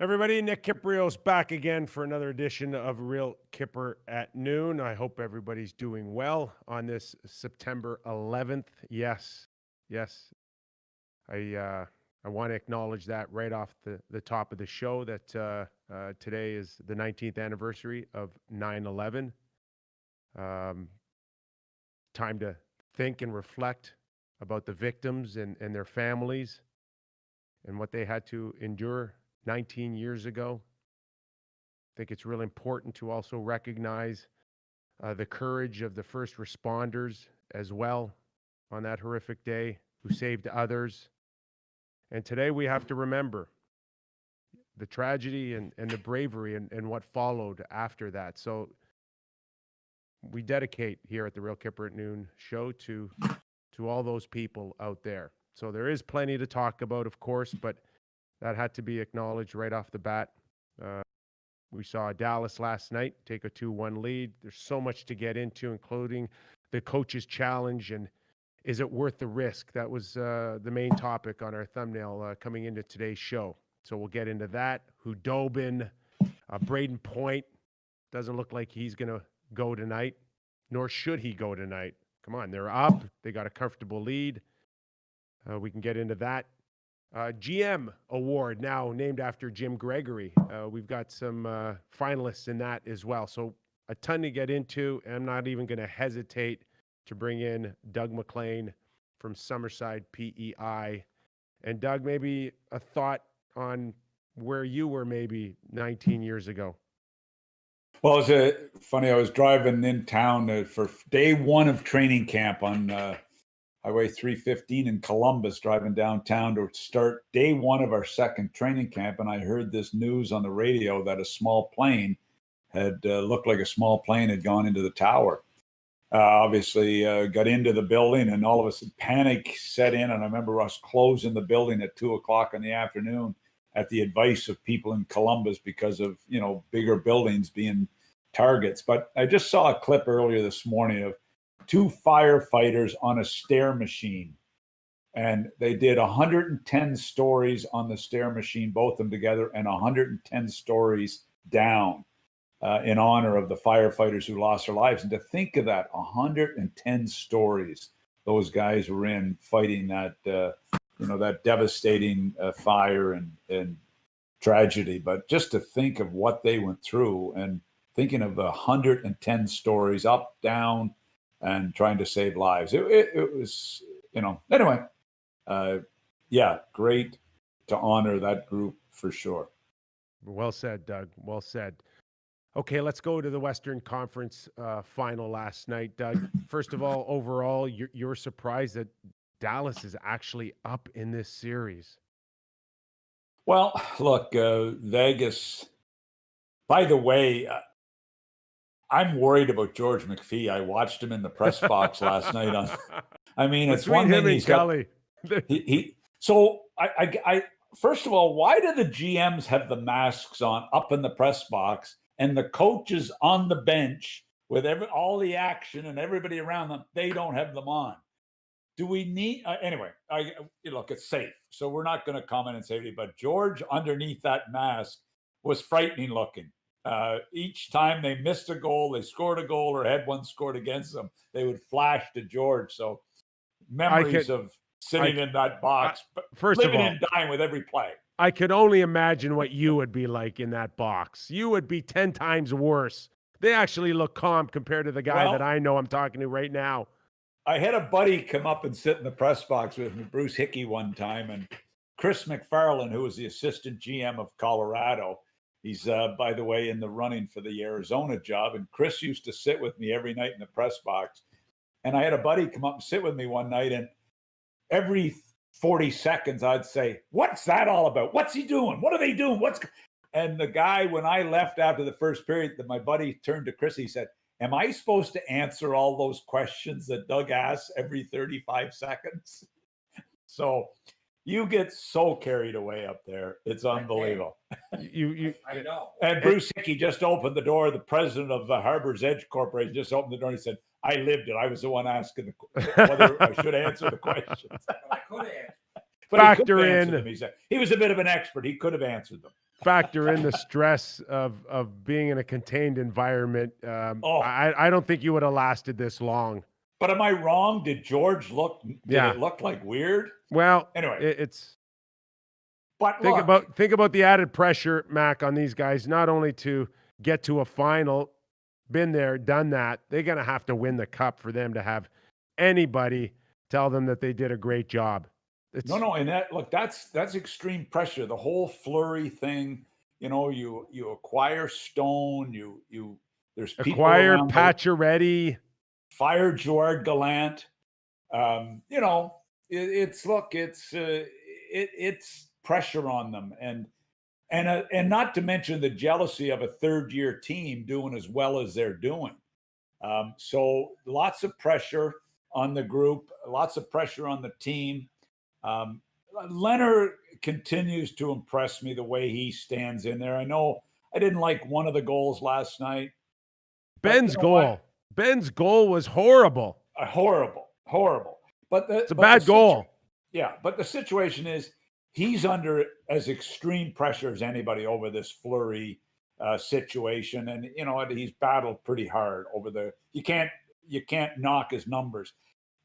Everybody, Nick Kypreos back again for another edition of Real Kyper at noon. I hope everybody's doing well on this September 11th. Yes. I want to acknowledge that right off the top of the show that today is the 19th anniversary of 9/11. Time to think and reflect about the victims and their families and what they had to endure 19 years ago. I think it's really important to also recognize the courage of the first responders as well on that horrific day who saved others. And today we have to remember the tragedy and the bravery and what followed after that. So we dedicate here at the Real Kyper at Noon show to all those people out there. So there is plenty to talk about, of course, but that had to be acknowledged right off the bat. We saw Dallas last night take a 2-1 lead. There's so much to get into, including the coach's challenge and is it worth the risk? That was the main topic on our thumbnail coming into today's show. So we'll get into that. Hudobin, Brayden Point, doesn't look like he's going to go tonight, nor should he go tonight. Come on, they're up. They got a comfortable lead. We can get into that. GM award now named after Jim Gregory. We've got some finalists in that as well. So a ton to get into. I'm not even going to hesitate to bring in Doug Maclean from Summerside PEI. And Doug, maybe a thought on where you were maybe 19 years ago. Well, it's funny. I was driving in town for day one of training camp on Highway 315 in Columbus, driving downtown to start day one of our second training camp. And I heard this news on the radio that a small plane had looked like a small plane had gone into the tower. Obviously got into the building, and all of a sudden panic set in. And I remember us closing the building at 2:00 in the afternoon at the advice of people in Columbus because of, bigger buildings being targets. But I just saw a clip earlier this morning of two firefighters on a stair machine, and they did 110 stories on the stair machine, both of them together, and 110 stories down. In honor of the firefighters who lost their lives. And to think of that, 110 stories those guys were in fighting that, that devastating fire and tragedy. But just to think of what they went through and thinking of the 110 stories up, down, and trying to save lives. It was, anyway, great to honor that group for sure. Well said, Doug. Well said. Okay, let's go to the Western Conference final last night. Doug, first of all, overall, you're surprised that Dallas is actually up in this series. Well, look, Vegas, by the way, I'm worried about George McPhee. I watched him in the press box last night. It's one thing he's got. So I first of all, why do the GMs have the masks on up in the press box? And the coaches on the bench with all the action and everybody around them, they don't have them on. Do we need anyway? Look, it's safe, so we're not going to comment and say anything. But George, underneath that mask, was frightening looking. Each time they missed a goal, they scored a goal, or had one scored against them, they would flash to George. So memories of sitting in that box, living and dying with every play. I could only imagine what you would be like in that box. You would be 10 times worse. They actually look calm compared to the guy that I know I'm talking to right now. I had a buddy come up and sit in the press box with me, Bruce Hickey, one time, and Chris McFarland, who was the assistant GM of Colorado. He's, by the way, in the running for the Arizona job. And Chris used to sit with me every night in the press box. And I had a buddy come up and sit with me one night, and every 40 seconds, I'd say, what's that all about? What's he doing? What are they doing? And the guy, when I left after the first period, my buddy turned to Chris, he said, am I supposed to answer all those questions that Doug asks every 35 seconds? So you get so carried away up there. It's unbelievable. I know. And Bruce Hickey just opened the door. The president of the Harbor's Edge Corporation just opened the door and he said, I lived it. I was the one asking whether I should answer the questions. I could have answered. But he could factor have answered in them. He said he was a bit of an expert. He could have answered them. factor in the stress of being in a contained environment. Oh. I don't think you would have lasted this long. But am I wrong? Did George look? Did it look like weird? Well, anyway, it's. But think about the added pressure, Mac, on these guys. Not only to get to a final, been there, done that. They're gonna have to win the cup for them to have anybody tell them that they did a great job. And that's extreme pressure. The whole Fleury thing. You acquire Stone. There's people acquire around Pacioretty. Fire Gerard Gallant. It's pressure on them, and not to mention the jealousy of a third-year team doing as well as they're doing. So lots of pressure on the group, lots of pressure on the team. Lehner continues to impress me the way he stands in there. I know I didn't like one of the goals last night. Ben's goal. Ben's goal was horrible. Horrible. But it's a bad goal. Yeah, but the situation is he's under as extreme pressure as anybody over this Fleury situation, and he's battled pretty hard over you can't knock his numbers.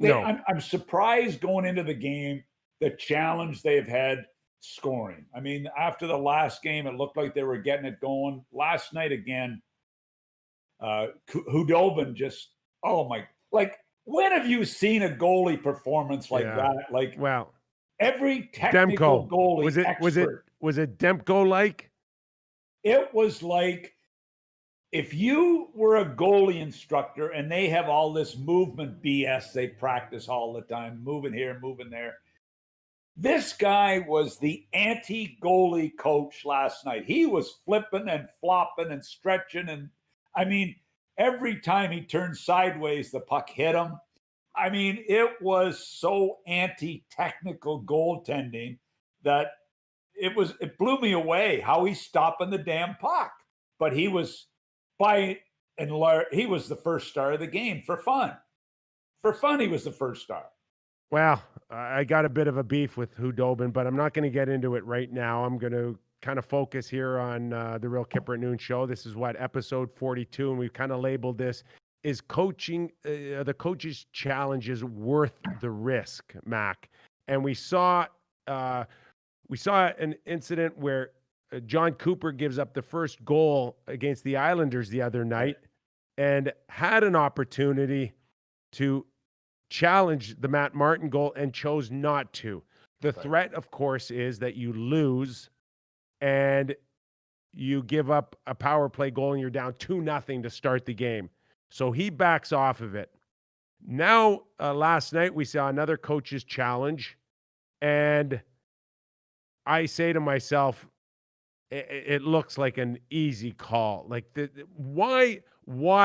I'm surprised going into the game the challenge they've had scoring. I mean, after the last game, it looked like they were getting it going. Last night again, Hudobin just when have you seen a goalie performance like that? Every technical Demko. goalie was it Demko like? It was like if you were a goalie instructor and they have all this movement BS they practice all the time, moving here, moving there. This guy was the anti-goalie coach last night. He was flipping and flopping and stretching. And I mean, every time he turned sideways, the puck hit him. I mean, it was so anti-technical goaltending that it blew me away how he's stopping the damn puck. But he was he was the first star of the game for fun. For fun, he was the first star. Well, I got a bit of a beef with Hudobin, but I'm not going to get into it right now. I'm going to kind of focus here on the Real Kyper at Noon show. This is episode 42, and we've kind of labeled this, is coaching, the coach's challenges worth the risk, Mac? And we saw an incident where John Cooper gives up the first goal against the Islanders the other night and had an opportunity to challenge the Matt Martin goal and chose not to. The threat, of course, is that you lose and you give up a power play goal and you're down 2-0 to start the game. So he backs off of it. Now, last night we saw another coach's challenge, and I say to myself, it looks like an easy call. Like, why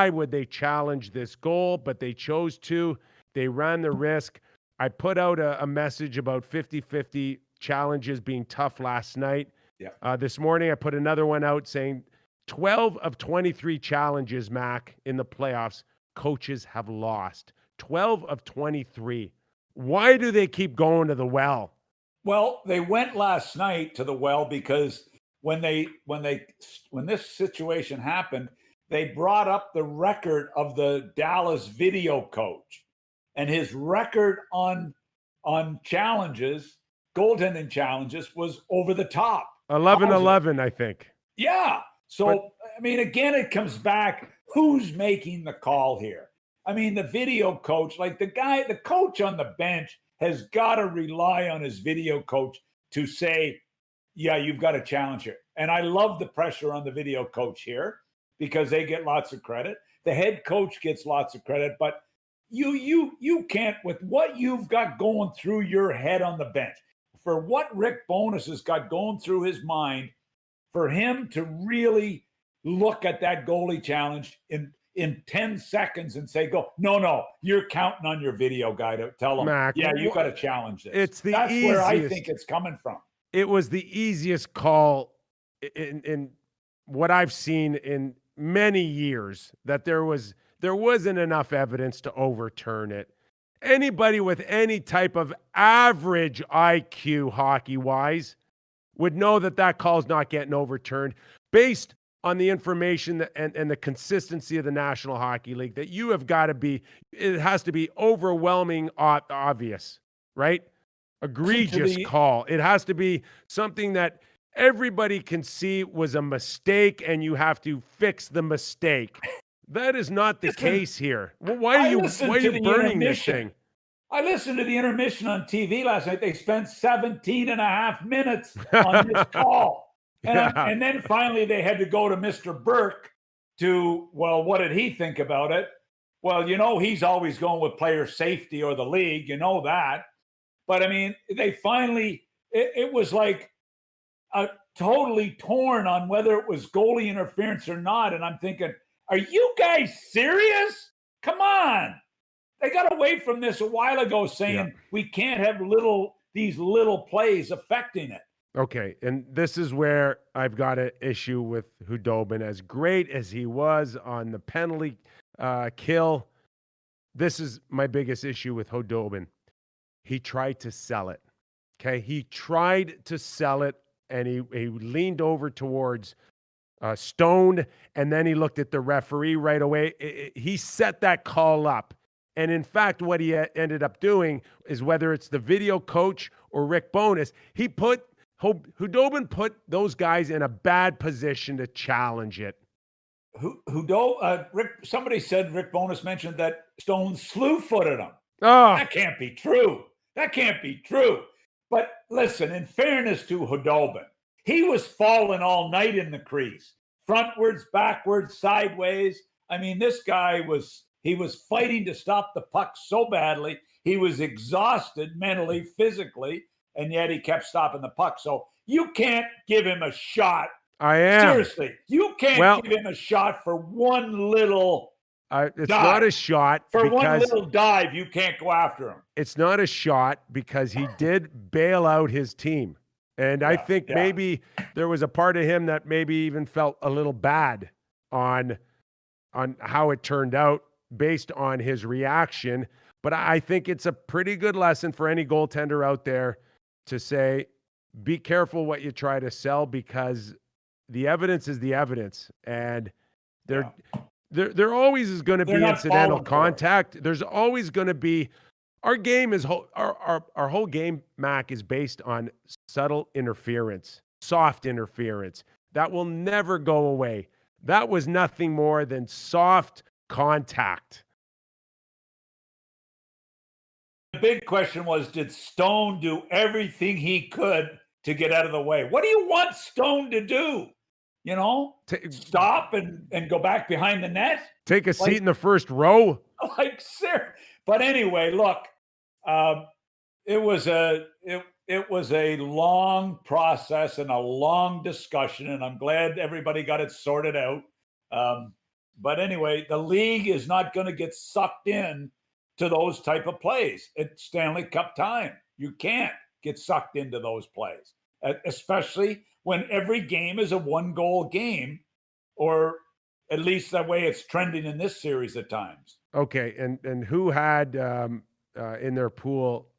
would they challenge this goal? But they chose to. They ran the risk. I put out a message about 50-50 challenges being tough last night. Yeah. This morning, I put another one out saying 12 of 23 challenges, Mac, in the playoffs, coaches have lost. 12 of 23. Why do they keep going to the well? Well, they went last night to the well because when this situation happened, they brought up the record of the Dallas video coach. And his record on challenges, goaltending challenges, was over the top. 11-11, I think. Yeah. So, I mean, again, it comes back, who's making the call here? I mean, the video coach, like the coach on the bench has got to rely on his video coach to say, yeah, you've got a challenge here. And I love the pressure on the video coach here because they get lots of credit. The head coach gets lots of credit, but you can't, with what you've got going through your head on the bench, for what Rick Bowness has got going through his mind, for him to really look at that goalie challenge in 10 seconds and say, no, you're counting on your video guy to tell him, Mac, you got to challenge this. That's easiest, where I think it's coming from. It was the easiest call in what I've seen in many years, that there wasn't enough evidence to overturn it. Anybody with any type of average IQ hockey-wise would know that that call's not getting overturned based on the information and the consistency of the National Hockey League, that you have got to be, it has to be overwhelming obvious, right? Egregious call. It has to be something that everybody can see was a mistake and you have to fix the mistake. That is not the case here. Well, why are you burning this thing? I listened to the intermission on TV last night. They spent 17 and a half minutes on this call. And then finally they had to go to Mr. Burke to, well, what did he think about it? Well, you know, he's always going with player safety or the league. You know that. But, I mean, they finally, it was like totally torn on whether it was goalie interference or not. And I'm thinking, are you guys serious? Come on. They got away from this a while ago saying we can't have these little plays affecting it. Okay, and this is where I've got an issue with Khudobin. As great as he was on the penalty kill, this is my biggest issue with Khudobin. He tried to sell it. Okay, he tried to sell it, and he leaned over towards Stone, and then he looked at the referee right away. He set that call up. And in fact, what he ended up doing is, whether it's the video coach or Rick Bowness, Khudobin put those guys in a bad position to challenge it. Somebody said Rick Bowness mentioned that Stone slew-footed him. Oh. That can't be true. That can't be true. But listen, in fairness to Khudobin, he was falling all night in the crease, frontwards, backwards, sideways. I mean, this guy was fighting to stop the puck so badly. He was exhausted mentally, physically, and yet he kept stopping the puck. So you can't give him a shot. I am. Seriously, you can't give him a shot for one little it's dive. Not a shot. For one little dive, you can't go after him. It's not a shot because he did bail out his team. And I think maybe there was a part of him that maybe even felt a little bad on how it turned out based on his reaction. But I think it's a pretty good lesson for any goaltender out there to say, be careful what you try to sell, because the evidence is the evidence. And there always is going to be incidental contact. There's always going to be. Our game is our whole game, Mac, is based on subtle interference, soft interference. That will never go away. That was nothing more than soft contact. The big question was, did Stone do everything he could to get out of the way? What do you want Stone to do? You know, stop and go back behind the net? Take a seat in the first row? Like, sir. But anyway, look, it was a long process and a long discussion, and I'm glad everybody got it sorted out. But anyway, the league is not going to get sucked in to those type of plays. It's Stanley Cup time. You can't get sucked into those plays, especially when every game is a one-goal game, or at least that way it's trending in this series at times. Okay, and who had in their pool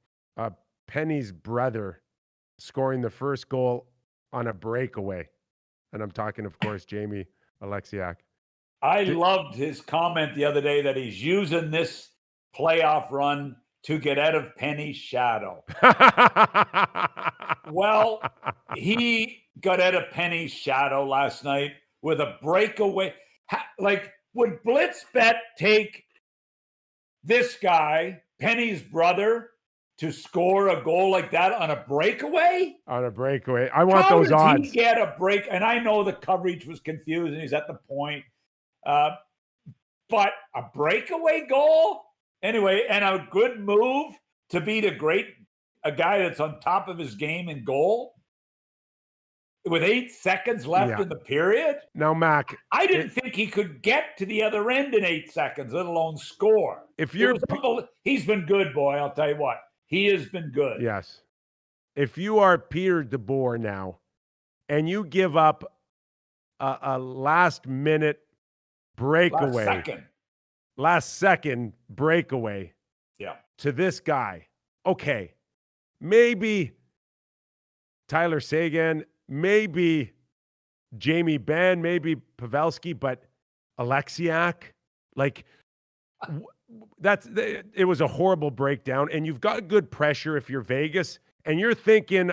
Penny's brother scoring the first goal on a breakaway? And I'm talking, of course, Jamie Alexiak. I loved his comment the other day that he's using this playoff run to get out of Penny's shadow. Well, he got out of Penny's shadow last night with a breakaway. Like, would Blitzbet take this guy, Penny's brother, to score a goal like that on a breakaway? On a breakaway. I want those odds. How did he get a break? And I know the coverage was confused and he's at the point. But a breakaway goal? Anyway, and a good move to beat a guy that's on top of his game in goal with 8 seconds left in the period. Now, Mac, I didn't think he could get to the other end in 8 seconds, let alone score. He's been good, boy. I'll tell you what, he has been good. Yes. If you are Peter DeBoer now, and you give up a last-minute breakaway, last second breakaway, to this guy. Okay, maybe Tyler Seguin, maybe Jamie Benn, maybe Pavelski, but Alexiak, like it was a horrible breakdown. And you've got good pressure if you're Vegas, and you're thinking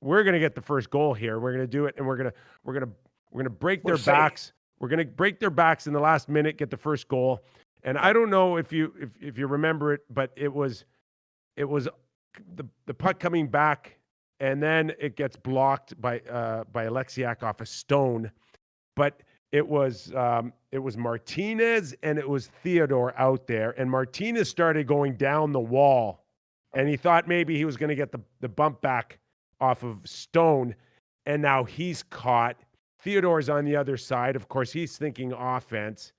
we're going to get the first goal here. We're going to do it, and we're going to break their backs. We're going to break their backs in the last minute, get the first goal. And I don't know if you remember it, but it was the puck coming back, and then it gets blocked by Alexiak off a stone. But it was Martinez and it was Theodore out there, and Martinez started going down the wall, and he thought maybe he was going to get the bump back off of Stone, and now he's caught. Theodore's on the other side. Of course, he's thinking offense.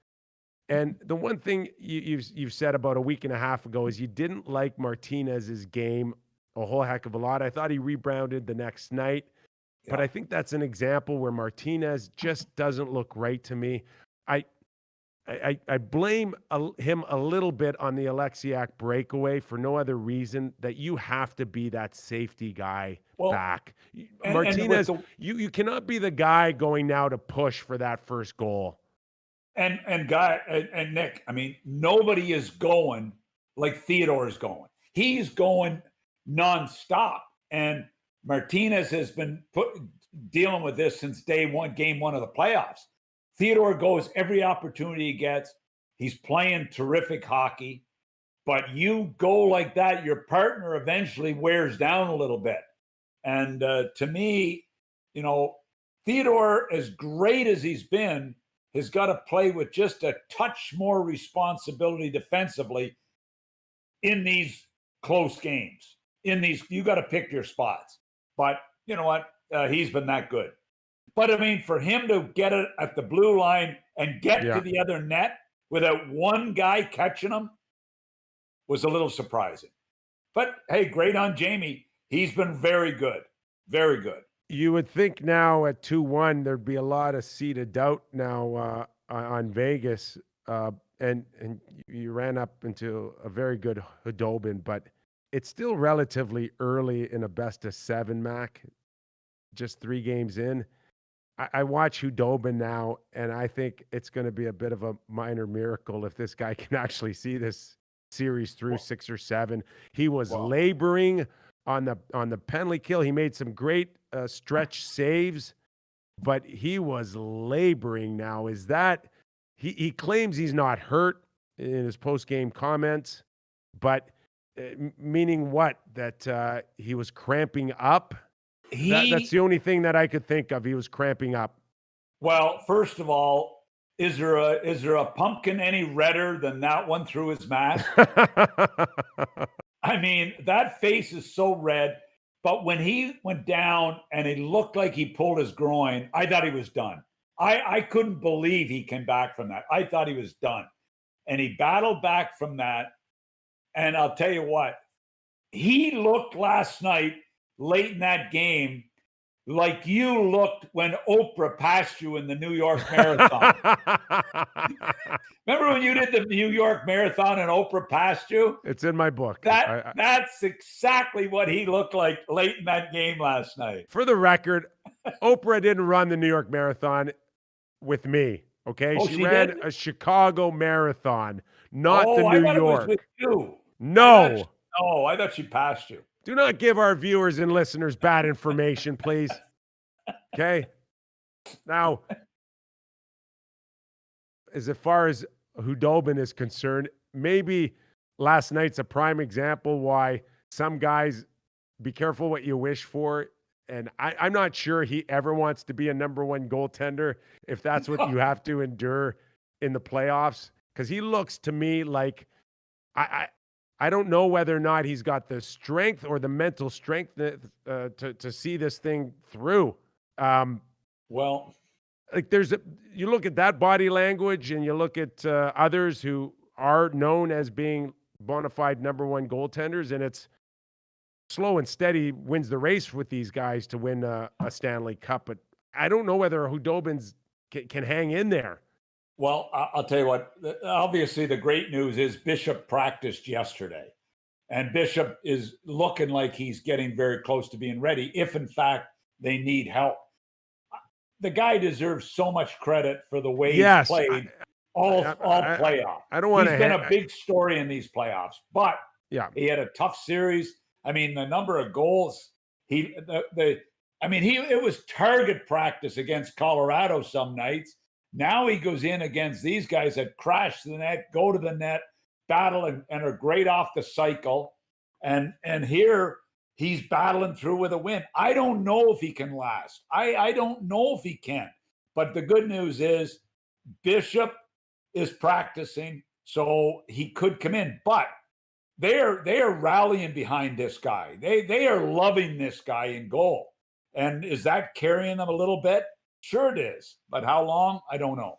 And the one thing you've said about a week and a half ago is you didn't like Martinez's game a whole heck of a lot. I thought he rebounded the next night, but I think that's an example where Martinez just doesn't look right to me. I blame him a little bit on the Alexiak breakaway for no other reason that you have to be that safety guy back. Martinez, you cannot be the guy going now to push for that first goal. And Nick, I mean, nobody is going like Theodore is going. He's going nonstop. And Martinez has been dealing with this since game one of the playoffs. Theodore goes every opportunity he gets. He's playing terrific hockey. But you go like that, your partner eventually wears down a little bit. And to me, Theodore, as great as he's been, has got to play with just a touch more responsibility defensively in these close games. You got to pick your spots. But you know what? He's been that good. But I mean, for him to get it at the blue line and get to the other net without one guy catching him was a little surprising. But hey, great on Jamie. He's been very good. Very good. You would think now at 2-1, there'd be a lot of seed of doubt now on Vegas. And you ran up into a very good Hudobin, but it's still relatively early in a best of 7, Mac. Just 3 games in. I watch Hudobin now, and I think it's going to be a bit of a minor miracle if this guy can actually see this series through 6 or 7. He was laboring on the penalty kill. He made some great stretch saves, but he was laboring now. Is that he claims he's not hurt in his post-game comments, but meaning what? That he was cramping up? That's the only thing that I could think of. He was cramping up. Well, first of all, is there a pumpkin any redder than that one through his mask? I mean, that face is so red. But when he went down and it looked like he pulled his groin, I thought he was done. I couldn't believe he came back from that. I thought he was done. And he battled back from that. And I'll tell you what, he looked last night late in that game like you looked when Oprah passed you in the New York Marathon. Remember when you did the New York Marathon and Oprah passed you? It's in my book. That's exactly what he looked like late in that game last night. For the record, Oprah didn't run the New York Marathon with me, okay? She ran a Chicago Marathon, not the New York. It was with you. No. I thought she passed you. Do not give our viewers and listeners bad information, please. Okay? Now, as far as Hudobin is concerned, maybe last night's a prime example why some guys, be careful what you wish for. And I'm not sure he ever wants to be a number 1 goaltender if that's what you have to endure in the playoffs. Because he looks to me like I don't know whether or not he's got the strength or the mental strength to see this thing through. Well, like you look at that body language and you look at others who are known as being bona fide number 1 goaltenders, and it's slow and steady wins the race with these guys to win a Stanley Cup. But I don't know whether Hudobin can hang in there. Well, I'll tell you what. Obviously, the great news is Bishop practiced yesterday, and Bishop is looking like he's getting very close to being ready. If in fact they need help, the guy deserves so much credit for the way he's played all playoffs. I don't want to. He's been a big story in these playoffs, but yeah, he had a tough series. I mean, the number of goals it was target practice against Colorado some nights. Now he goes in against these guys that crash the net, go to the net, battle, and are great off the cycle. And here he's battling through with a win. I don't know if he can last. I don't know if he can. But the good news is Bishop is practicing, so he could come in. But they are rallying behind this guy. They are loving this guy in goal. And is that carrying them a little bit? Sure it is. But how long? I don't know.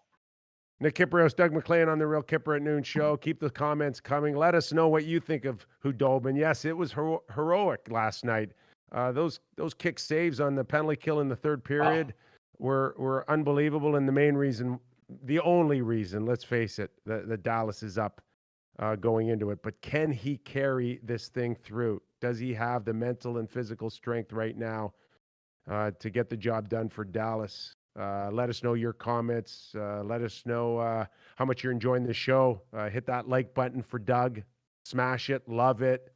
Nick Kypreos, Doug Maclean on the Real Kyper at Noon show. Keep the comments coming. Let us know what you think of Hudobin. Yes, it was heroic last night. Those kick saves on the penalty kill in the third period were unbelievable. And the only reason, let's face it, that Dallas is up going into it. But can he carry this thing through? Does he have the mental and physical strength right now to get the job done for Dallas? Let us know your comments. Let us know how much you're enjoying the show. Hit that like button for Doug. Smash it. Love it.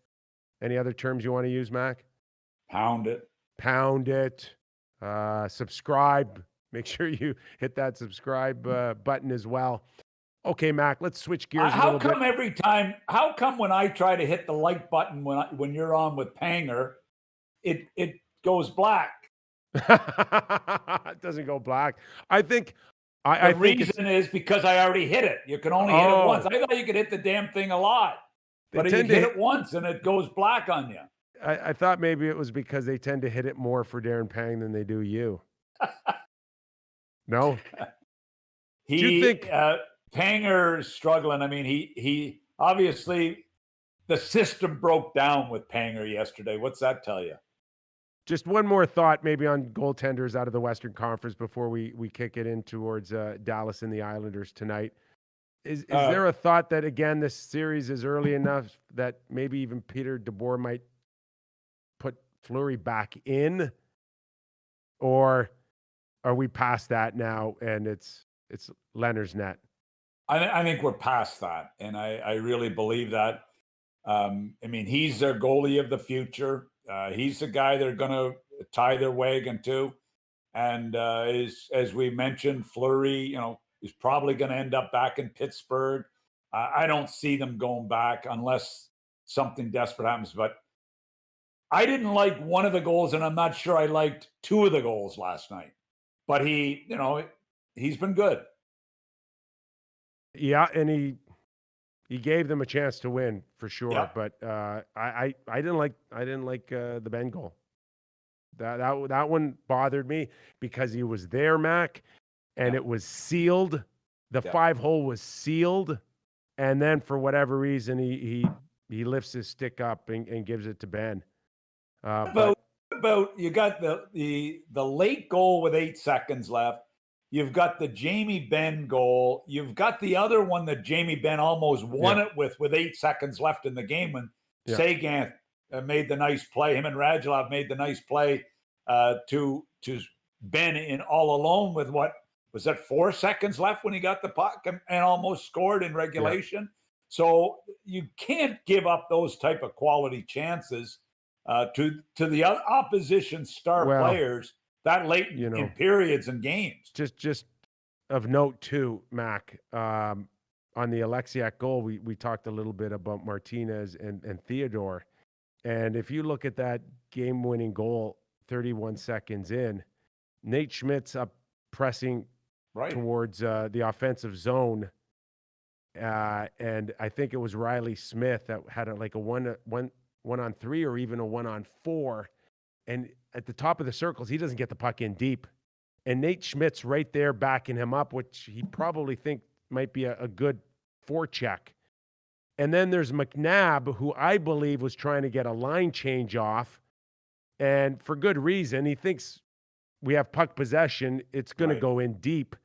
Any other terms you want to use, Mac? Pound it. Pound it. Subscribe. Make sure you hit that subscribe button as well. Okay, Mac, let's switch gears a little bit. How come when I try to hit the like button when you're on with Panger, it goes black? It doesn't go black. I think the reason is because I already hit it. You can only hit it once. I thought you could hit the damn thing a lot, but you hit it once and it goes black on you. I thought maybe it was because they tend to hit it more for Darren Pang than they do you. No? Do you think Panger's struggling? I mean, he obviously the system broke down with Panger yesterday. What's that tell you? Just one more thought maybe on goaltenders out of the Western Conference before we kick it in towards Dallas and the Islanders tonight. Is there a thought that, again, this series is early enough that maybe even Peter DeBoer might put Fleury back in? Or are we past that now and it's Lehner's net? I think we're past that, and I really believe that. I mean, he's their goalie of the future. He's the guy they're going to tie their wagon to. And as we mentioned, Fleury, is probably going to end up back in Pittsburgh. I don't see them going back unless something desperate happens. But I didn't like one of the goals, and I'm not sure I liked two of the goals last night. But he's been good. Yeah, and he gave them a chance to win for sure. Yeah. But I didn't like the Ben goal. That one bothered me because he was there, Mac, and it was sealed. The 5-hole was sealed, and then for whatever reason he lifts his stick up and gives it to Ben. About you got the late goal with 8 seconds left. You've got the Jamie Benn goal. You've got the other one that Jamie Benn almost won it with 8 seconds left in the game when Sagan made the nice play. Him and Radulov made the nice play to Benn in all alone with what was that 4 seconds left when he got the puck and almost scored in regulation. So you can't give up those type of quality chances to the opposition star players that late in periods and games. Just of note too, Mac, on the Alexiak goal, we talked a little bit about Martinez and Theodore. And if you look at that game-winning goal 31 seconds in, Nate Schmidt's up pressing towards the offensive zone. And I think it was Riley Smith that had a 1-on-3 or even a 1-on-4. And at the top of the circles, he doesn't get the puck in deep. And Nate Schmidt's right there backing him up, which he probably think might be a good forecheck. And then there's McNabb, who I believe was trying to get a line change off. And for good reason, he thinks we have puck possession. It's going to go in deep.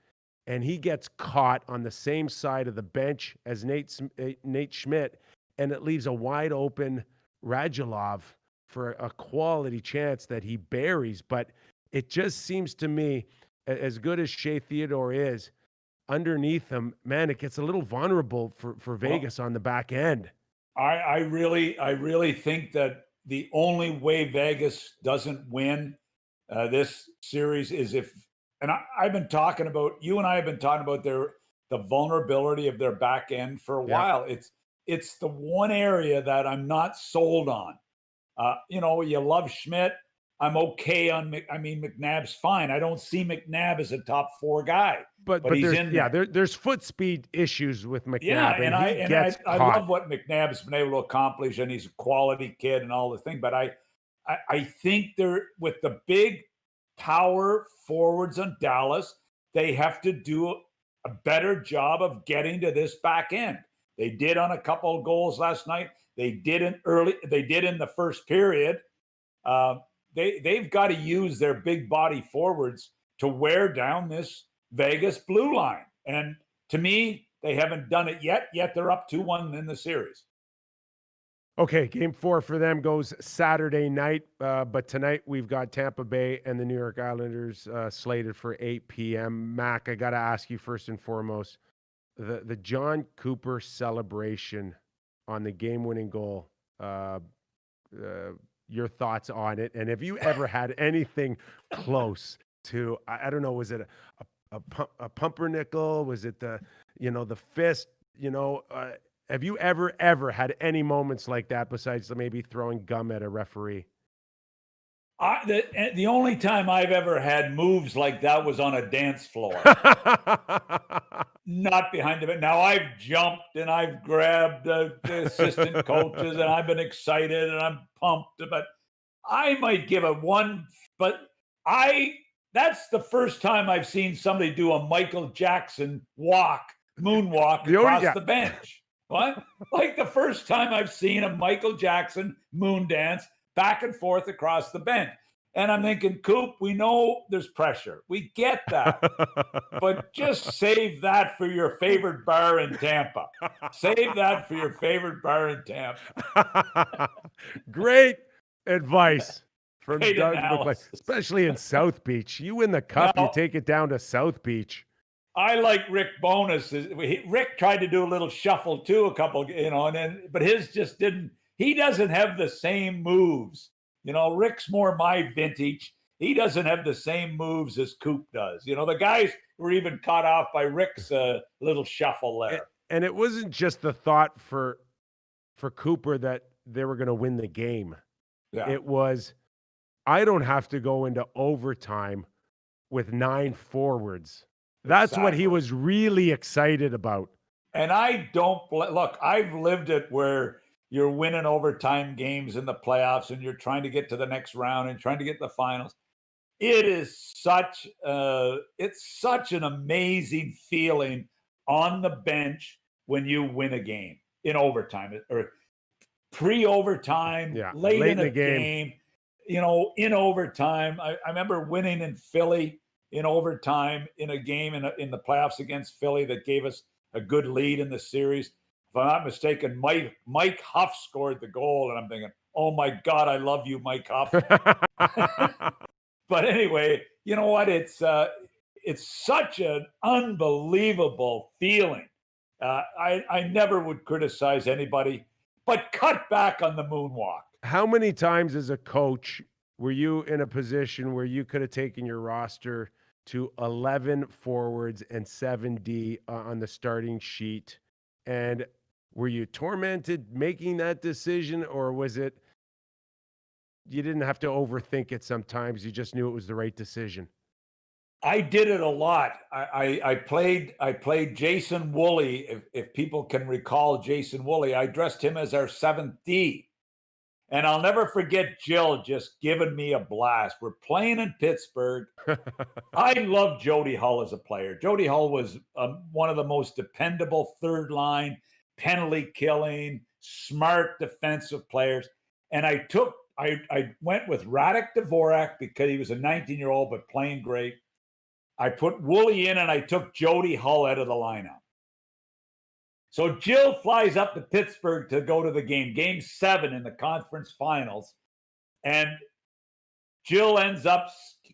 and he gets caught on the same side of the bench as Nate Schmidt, and it leaves a wide open Radulov for a quality chance that he buries. But it just seems to me, as good as Shea Theodore is, underneath him, man, it gets a little vulnerable for Vegas on the back end. I really think that the only way Vegas doesn't win this series is if, and I've been talking about, you and I have been talking about the vulnerability of their back end for a while. It's the one area that I'm not sold on. You love Schmidt. I'm okay on McNabb's fine. I don't see McNabb as a top 4 guy. But he's there's, in there. there's foot speed issues with McNabb. Yeah, and I love what McNabb's been able to accomplish, and he's a quality kid and all the thing. But I think they're, with the big power forwards on Dallas, they have to do a better job of getting to this back end. They did on a couple of goals last night. They did in the first period. They've got to use their big body forwards to wear down this Vegas blue line. And to me, they haven't done it yet. Yet they're up 2-1 in the series. Okay, game 4 for them goes Saturday night. But tonight we've got Tampa Bay and the New York Islanders slated for 8 p.m. Mac, I got to ask you first and foremost, the John Cooper celebration on the game-winning goal, your thoughts on it, and have you ever had anything close to, I don't know, was it a pumpernickel? Was it the fist? Have you ever had any moments like that besides maybe throwing gum at a referee? The only time I've ever had moves like that was on a dance floor. Not behind the bench. Now, I've jumped and I've grabbed the assistant coaches and I've been excited and I'm pumped, but I might give it one. But that's the first time I've seen somebody do a Michael Jackson moonwalk across the bench. What? Like the first time I've seen a Michael Jackson moon dance back and forth across the bench. And I'm thinking, Coop, we know there's pressure. We get that. But just save that for your favorite bar in Tampa. Save that for your favorite bar in Tampa. Great advice from Great Doug analysis. Maclean, especially in South Beach. You win the cup, you take it down to South Beach. I like Rick Bowness. Rick tried to do a little shuffle too, a couple, but his just didn't. He doesn't have the same moves. Rick's more my vintage. He doesn't have the same moves as Coop does. The guys were even caught off by Rick's little shuffle there. And it wasn't just the thought for Cooper that they were going to win the game. Yeah. It was, I don't have to go into overtime with 9 forwards. That's what he was really excited about. And I don't look, I've lived it where you're winning overtime games in the playoffs and you're trying to get to the next round and trying to get the finals. It is such an amazing feeling on the bench when you win a game in overtime or pre-overtime, late in a game, in overtime. I remember winning in Philly in overtime in a game in the playoffs against Philly that gave us a good lead in the series. If I'm not mistaken, Mike Huff scored the goal, and I'm thinking, oh my God, I love you, Mike Huff. But anyway, you know what? It's such an unbelievable feeling. I never would criticize anybody, but cut back on the moonwalk. How many times as a coach were you in a position where you could have taken your roster to 11 forwards and 7D on the starting sheet? And were you tormented making that decision, or was it you didn't have to overthink it sometimes? You just knew it was the right decision? I did it a lot. I played Jason Woolley. If people can recall Jason Woolley, I dressed him as our 7th D. And I'll never forget Jill just giving me a blast. We're playing in Pittsburgh. I love Jody Hull as a player. Jody Hull was one of the most dependable third line, penalty killing, smart defensive players. And I went with Radek Dvorak because he was a 19-year-old but playing great. I put Woolley in and I took Jody Hull out of the lineup. So Jill flies up to Pittsburgh to go to the game 7 in the conference finals. And Jill ends up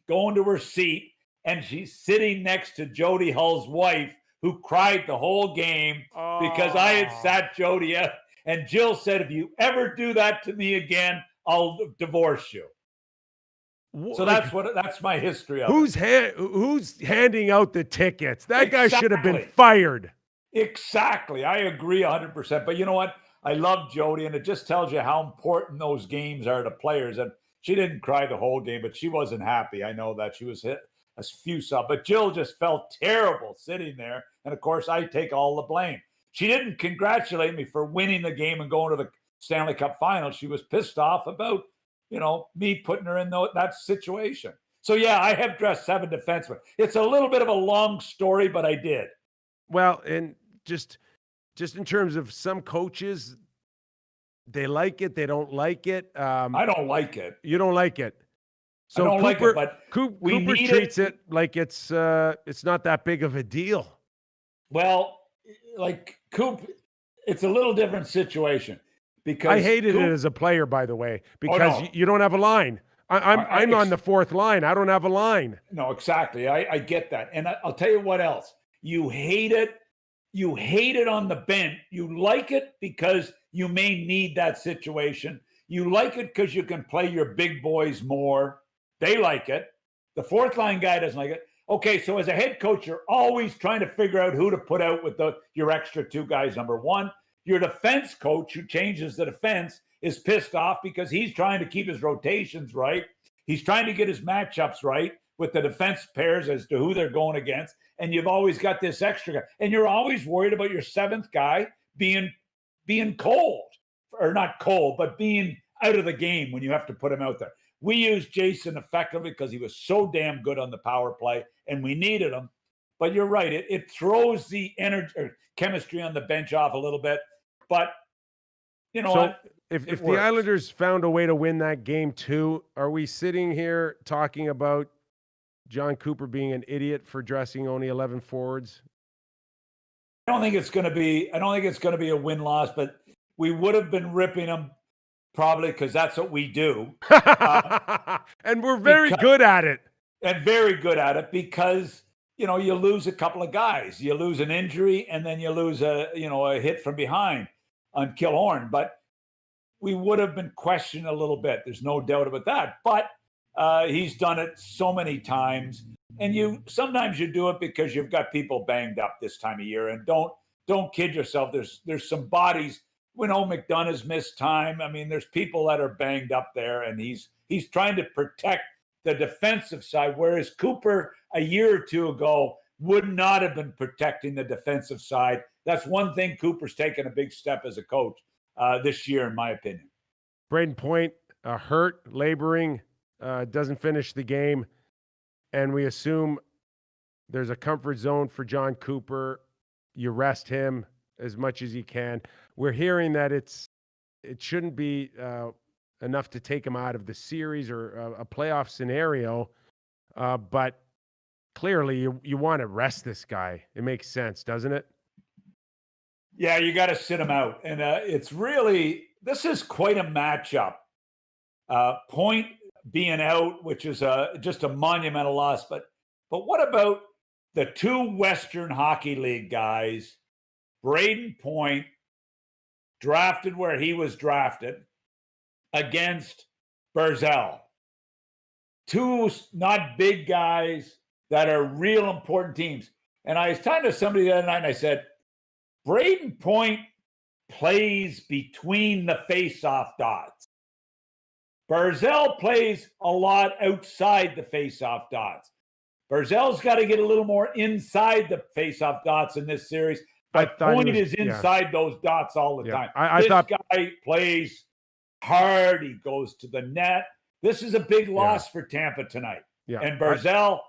going to her seat, and she's sitting next to Jody Hull's wife, who cried the whole game because I had sat Jody out. And Jill said, if you ever do that to me again, I'll divorce you. So that's my history of it. Who's handing out the tickets? That guy should have been fired. Exactly. I agree 100%. But you know what? I love Jody, and it just tells you how important those games are to players. And she didn't cry the whole game, but she wasn't happy. I know that. She was hit a few subs. But Jill just felt terrible sitting there. And, of course, I take all the blame. She didn't congratulate me for winning the game and going to the Stanley Cup final. She was pissed off about, me putting her in that situation. So, yeah, I have dressed 7 defensemen. It's a little bit of a long story, but I did. Well, and just in terms of some coaches, they like it, they don't like it. I don't like it. You don't like it. So I don't like it, but Cooper treats it like it's not that big of a deal. Well, like Coop, it's a little different situation because I hated it as a player, by the way, because you don't have a line. I'm on the 4th line. I don't have a line. No, exactly. I get that. And I'll tell you what else. You hate it. You hate it on the bench. You like it because you may need that situation. You like it because you can play your big boys more. They like it. The 4th line guy doesn't like it. Okay, so as a head coach, you're always trying to figure out who to put out with your extra 2 guys, number 1. Your defense coach who changes the defense is pissed off because he's trying to keep his rotations right. He's trying to get his matchups right with the defense pairs as to who they're going against. And you've always got this extra guy. And you're always worried about your 7th guy being cold. Or not cold, but being out of the game when you have to put him out there. We used Jason effectively because he was so damn good on the power play, and we needed him. But you're right. It throws the energy or chemistry on the bench off a little bit. But, what? If the Islanders found a way to win that game too, are we sitting here talking about John Cooper being an idiot for dressing only 11 forwards? I don't think it's going to be a win-loss, but we would have been ripping them probably because that's what we do. And we're very good at it. And very good at it because, you lose a couple of guys. You lose an injury and then you lose a hit from behind on Killorn. But we would have been questioned a little bit. There's no doubt about that. But he's done it so many times. And sometimes you do it because you've got people banged up this time of year. And don't kid yourself. There's some bodies. We know McDonough's missed time. I mean, there's people that are banged up there, and he's trying to protect the defensive side, whereas Cooper a year or 2 ago would not have been protecting the defensive side. That's one thing Cooper's taken a big step as a coach this year, in my opinion. Brayden Point, hurt, laboring, doesn't finish the game, and we assume there's a comfort zone for John Cooper. You rest him as much as you can. We're hearing that it shouldn't be enough to take him out of the series or a playoff scenario, but clearly you want to rest this guy. It makes sense, doesn't it? Yeah, you got to sit him out. And this is quite a matchup. Point being out, which is just a monumental loss. But what about the 2 Western Hockey League guys, Brayden Point, drafted where he was drafted, against Barzal? 2 not big guys that are real important teams. And I was talking to somebody the other night, and I said, Brayden Point plays between the face-off dots. Barzal plays a lot outside the face-off dots. Barzal's got to get a little more inside the face-off dots in this series. But Point is inside those dots all the time. This guy plays hard. He goes to the net. This is a big loss for Tampa tonight. Yeah. And Barzal,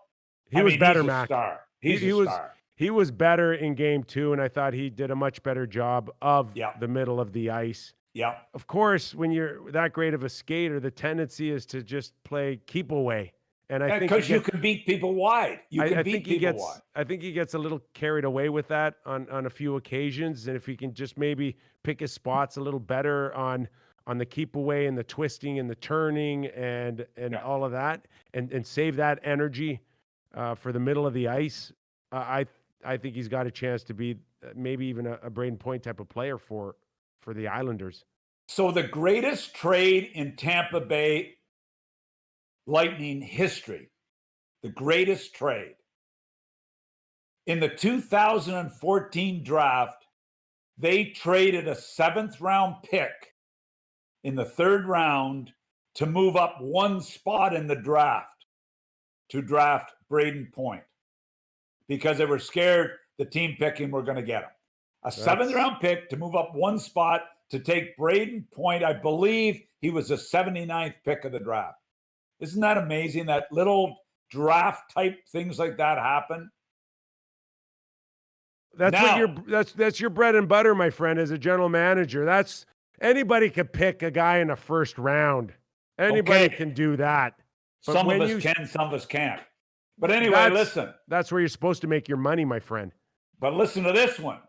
he was better, he's Mac. A star. He's a star. He was better in game 2, and I thought he did a much better job of the middle of the ice. Yeah. Of course, when you're that great of a skater, the tendency is to just play keep away And I think because you can beat people wide. I think he gets a little carried away with that on a few occasions. And if he can just maybe pick his spots a little better on the keep away and the twisting and the turning and all of that, and save that energy for the middle of the ice, I think he's got a chance to be maybe even a Brayden Point type of player for the Islanders. So the greatest trade in Tampa Bay Lightning history, the greatest trade. In the 2014 draft, they traded a 7th round pick in the 3rd round to move up 1 spot in the draft to draft Brayden Point because they were scared the team picking were going to get him. A 7th round pick to move up 1 spot to take Brayden Point. I believe he was the 79th pick of the draft. Isn't that amazing that little draft type things like that happen? That's your bread and butter, my friend, as a general manager. That's anybody could pick a guy in the 1st round. Anybody can do that. But some of us can, some of us can't. But anyway, listen. That's where you're supposed to make your money, my friend. But listen to this one.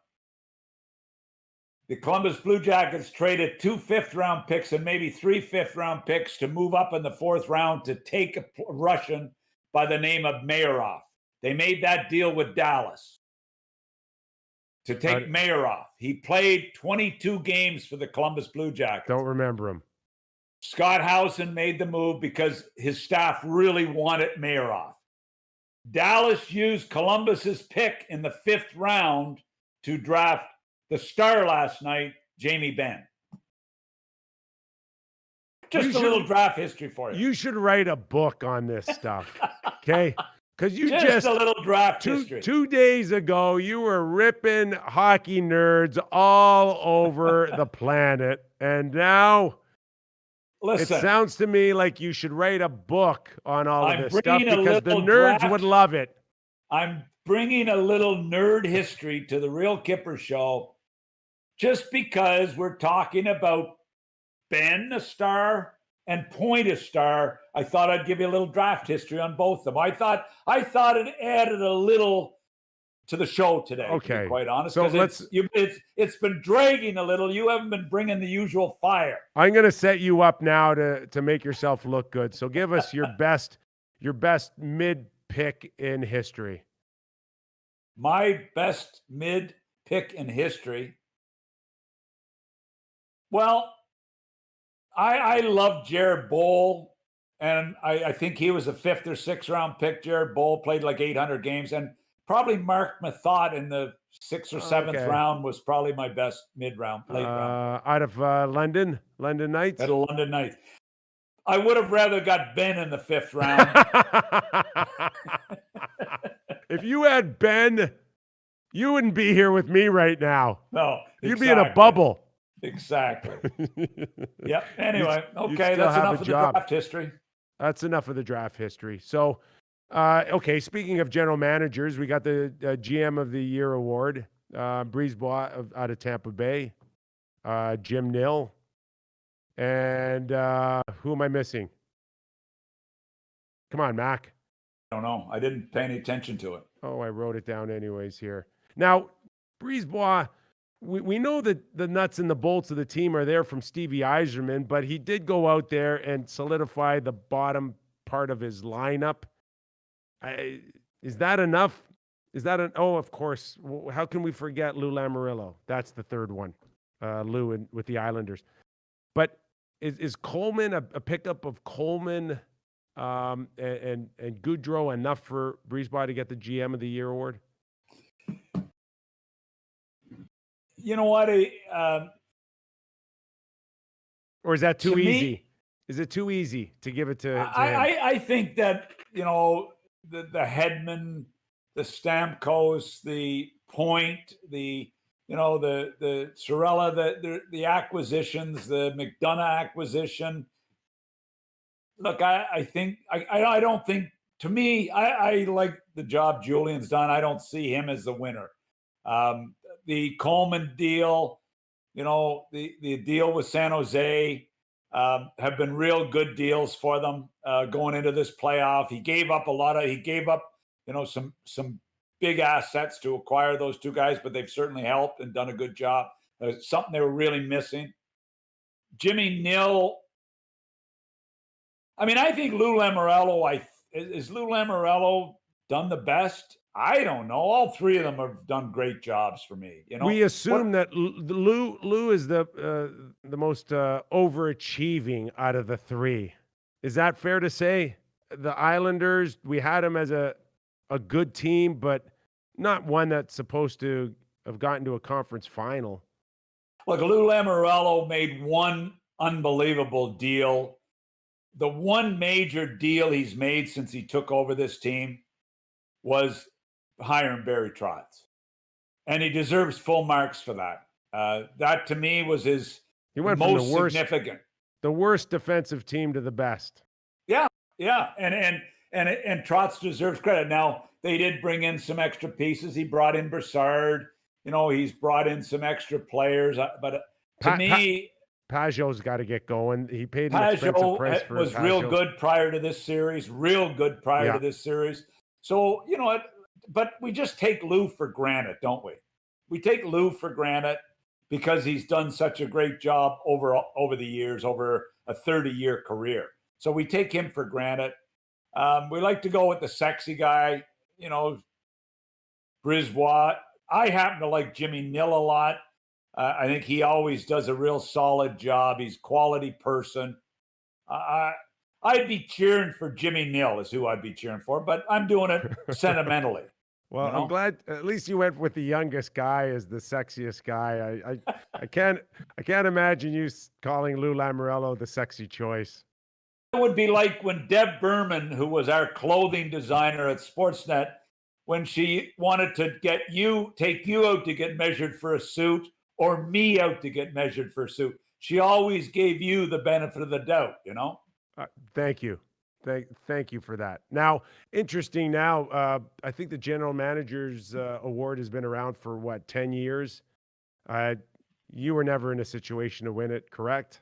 The Columbus Blue Jackets traded 2 5th-round picks and maybe 3 5th-round picks to move up in the 4th round to take a Russian by the name of Mayarov. They made that deal with Dallas to take Mayarov. He played 22 games for the Columbus Blue Jackets. Don't remember him. Scott Howson made the move because his staff really wanted Mayarov. Dallas used Columbus's pick in the 5th round to draft the star last night, Jamie Benn. Just a little draft history for you. You should write a book on this stuff, okay? Because you just a little draft history. 2 days ago, you were ripping hockey nerds all over the planet, and now it sounds to me like you should write a book on all of this stuff because the nerds would love it. I'm bringing a little nerd history to the Real Kyper show just because we're talking about Ben, a star, and Point, a star. I thought I'd give you a little draft history on both of them. I thought it added a little to the show today, to be quite honest. So it's been dragging a little. You haven't been bringing the usual fire. I'm going to set you up now to make yourself look good. So give us your best mid pick in history. My best mid pick in history. Well, I love Jared Boll, and I think he was a 5th or 6th round pick. Jared Boll played like 800 games, and probably Mark Mathot in the 6th or 7th round was probably my best late round. Out of London Knights? Out of London Knights. I would have rather got Ben in the 5th round. If you had Ben, you wouldn't be here with me right now. No, you'd be in a bubble. Exactly. Yep. Anyway, okay, that's enough of the draft history. That's enough of the draft history. So, okay, speaking of general managers, we got the GM of the Year award, Brisebois out of Tampa Bay, Jim Nill, and who am I missing? Come on, Mac. I don't know. I didn't pay any attention to it. Oh, I wrote it down anyways here. Now, Brisebois, we know that the nuts and the bolts of the team are there from Stevie Yzerman, but he did go out there and solidify the bottom part of his lineup. Is that enough? Oh, of course. How can we forget Lou Lamoriello? That's the 3rd one, Lou with the Islanders. But is Coleman a pickup of Coleman and Goudreau enough for Brisebois to get the GM of the Year award? You know what? Or is that too easy? Is it too easy to give it to him? I think that, the Hedman, the Stamkos, the Point, the Sorella, the acquisitions, the McDonough acquisition. Look, I don't think, to me, I like the job Julian's done. I don't see him as the winner. The Coleman deal, the deal with San Jose, have been real good deals for them going into this playoff. He gave up some big assets to acquire those two guys, but they've certainly helped and done a good job. Something they were really missing. Jimmy Nill. I mean, I think Lou Lamoriello, is Lou Lamoriello done the best? I don't know. All three of them have done great jobs for me. We assume that Lou is the most overachieving out of the three. Is that fair to say? The Islanders, we had them as a good team, but not one that's supposed to have gotten to a conference final. Look, Lou Lamoriello made one unbelievable deal. The one major deal he's made since he took over this team was hiring Barry Trotz. And he deserves full marks for that. That, to me, was his most significant. The worst defensive team to the best. Yeah. And Trotz deserves credit. Now, they did bring in some extra pieces. He brought in Brassard. He's brought in some extra players. But to me... Pajot's got to get going. He paid an expensive price for was Pajot. Real good prior to this series. To this series. So, but we just take Lou for granted, don't we? We take Lou for granted because he's done such a great job over the years, over a 30-year career. So we take him for granted. We like to go with the sexy guy, Brisebois. I happen to like Jimmy Nill a lot. I think he always does a real solid job. He's a quality person. I'd be cheering for Jimmy Nill is who I'd be cheering for, but I'm doing it sentimentally. Well, I'm glad at least you went with the youngest guy as the sexiest guy. I can't imagine you calling Lou Lamoriello the sexy choice. It would be like when Deb Berman, who was our clothing designer at Sportsnet, when she wanted to take you out to get measured for a suit, or me out to get measured for a suit. She always gave you the benefit of the doubt, Thank you. Thank you for that. Now, interesting now, I think the general manager's award has been around for 10 years? You were never in a situation to win it, correct?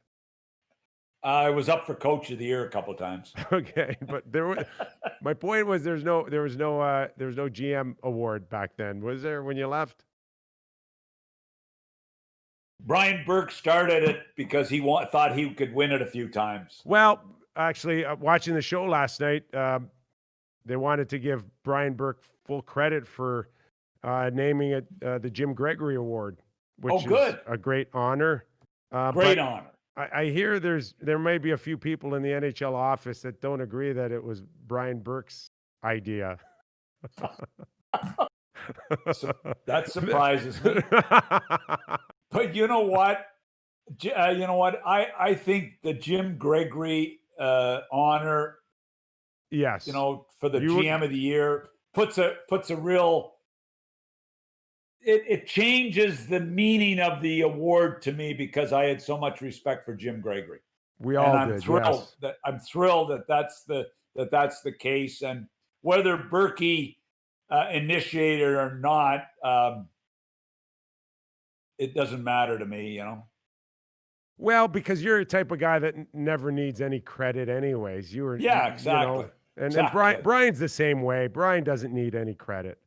I was up for coach of the year a couple of times. Okay, but my point was there was no GM award back then. Was there when you left? Brian Burke started it because he thought he could win it a few times. Well, actually, watching the show last night, they wanted to give Brian Burke full credit for naming it the Jim Gregory Award, which is a great honor. Great honor. I hear there may be a few people in the NHL office that don't agree that it was Brian Burke's idea. That surprises me. But you know what? I think the Jim Gregory honor, yes, for the GM of the year puts a real. It changes the meaning of the award to me because I had so much respect for Jim Gregory. I'm thrilled that that's the case, and whether Berkey initiated or not. It doesn't matter to me, Well, because you're a type of guy that never needs any credit anyways. Exactly. And Brian's the same way. Brian doesn't need any credit.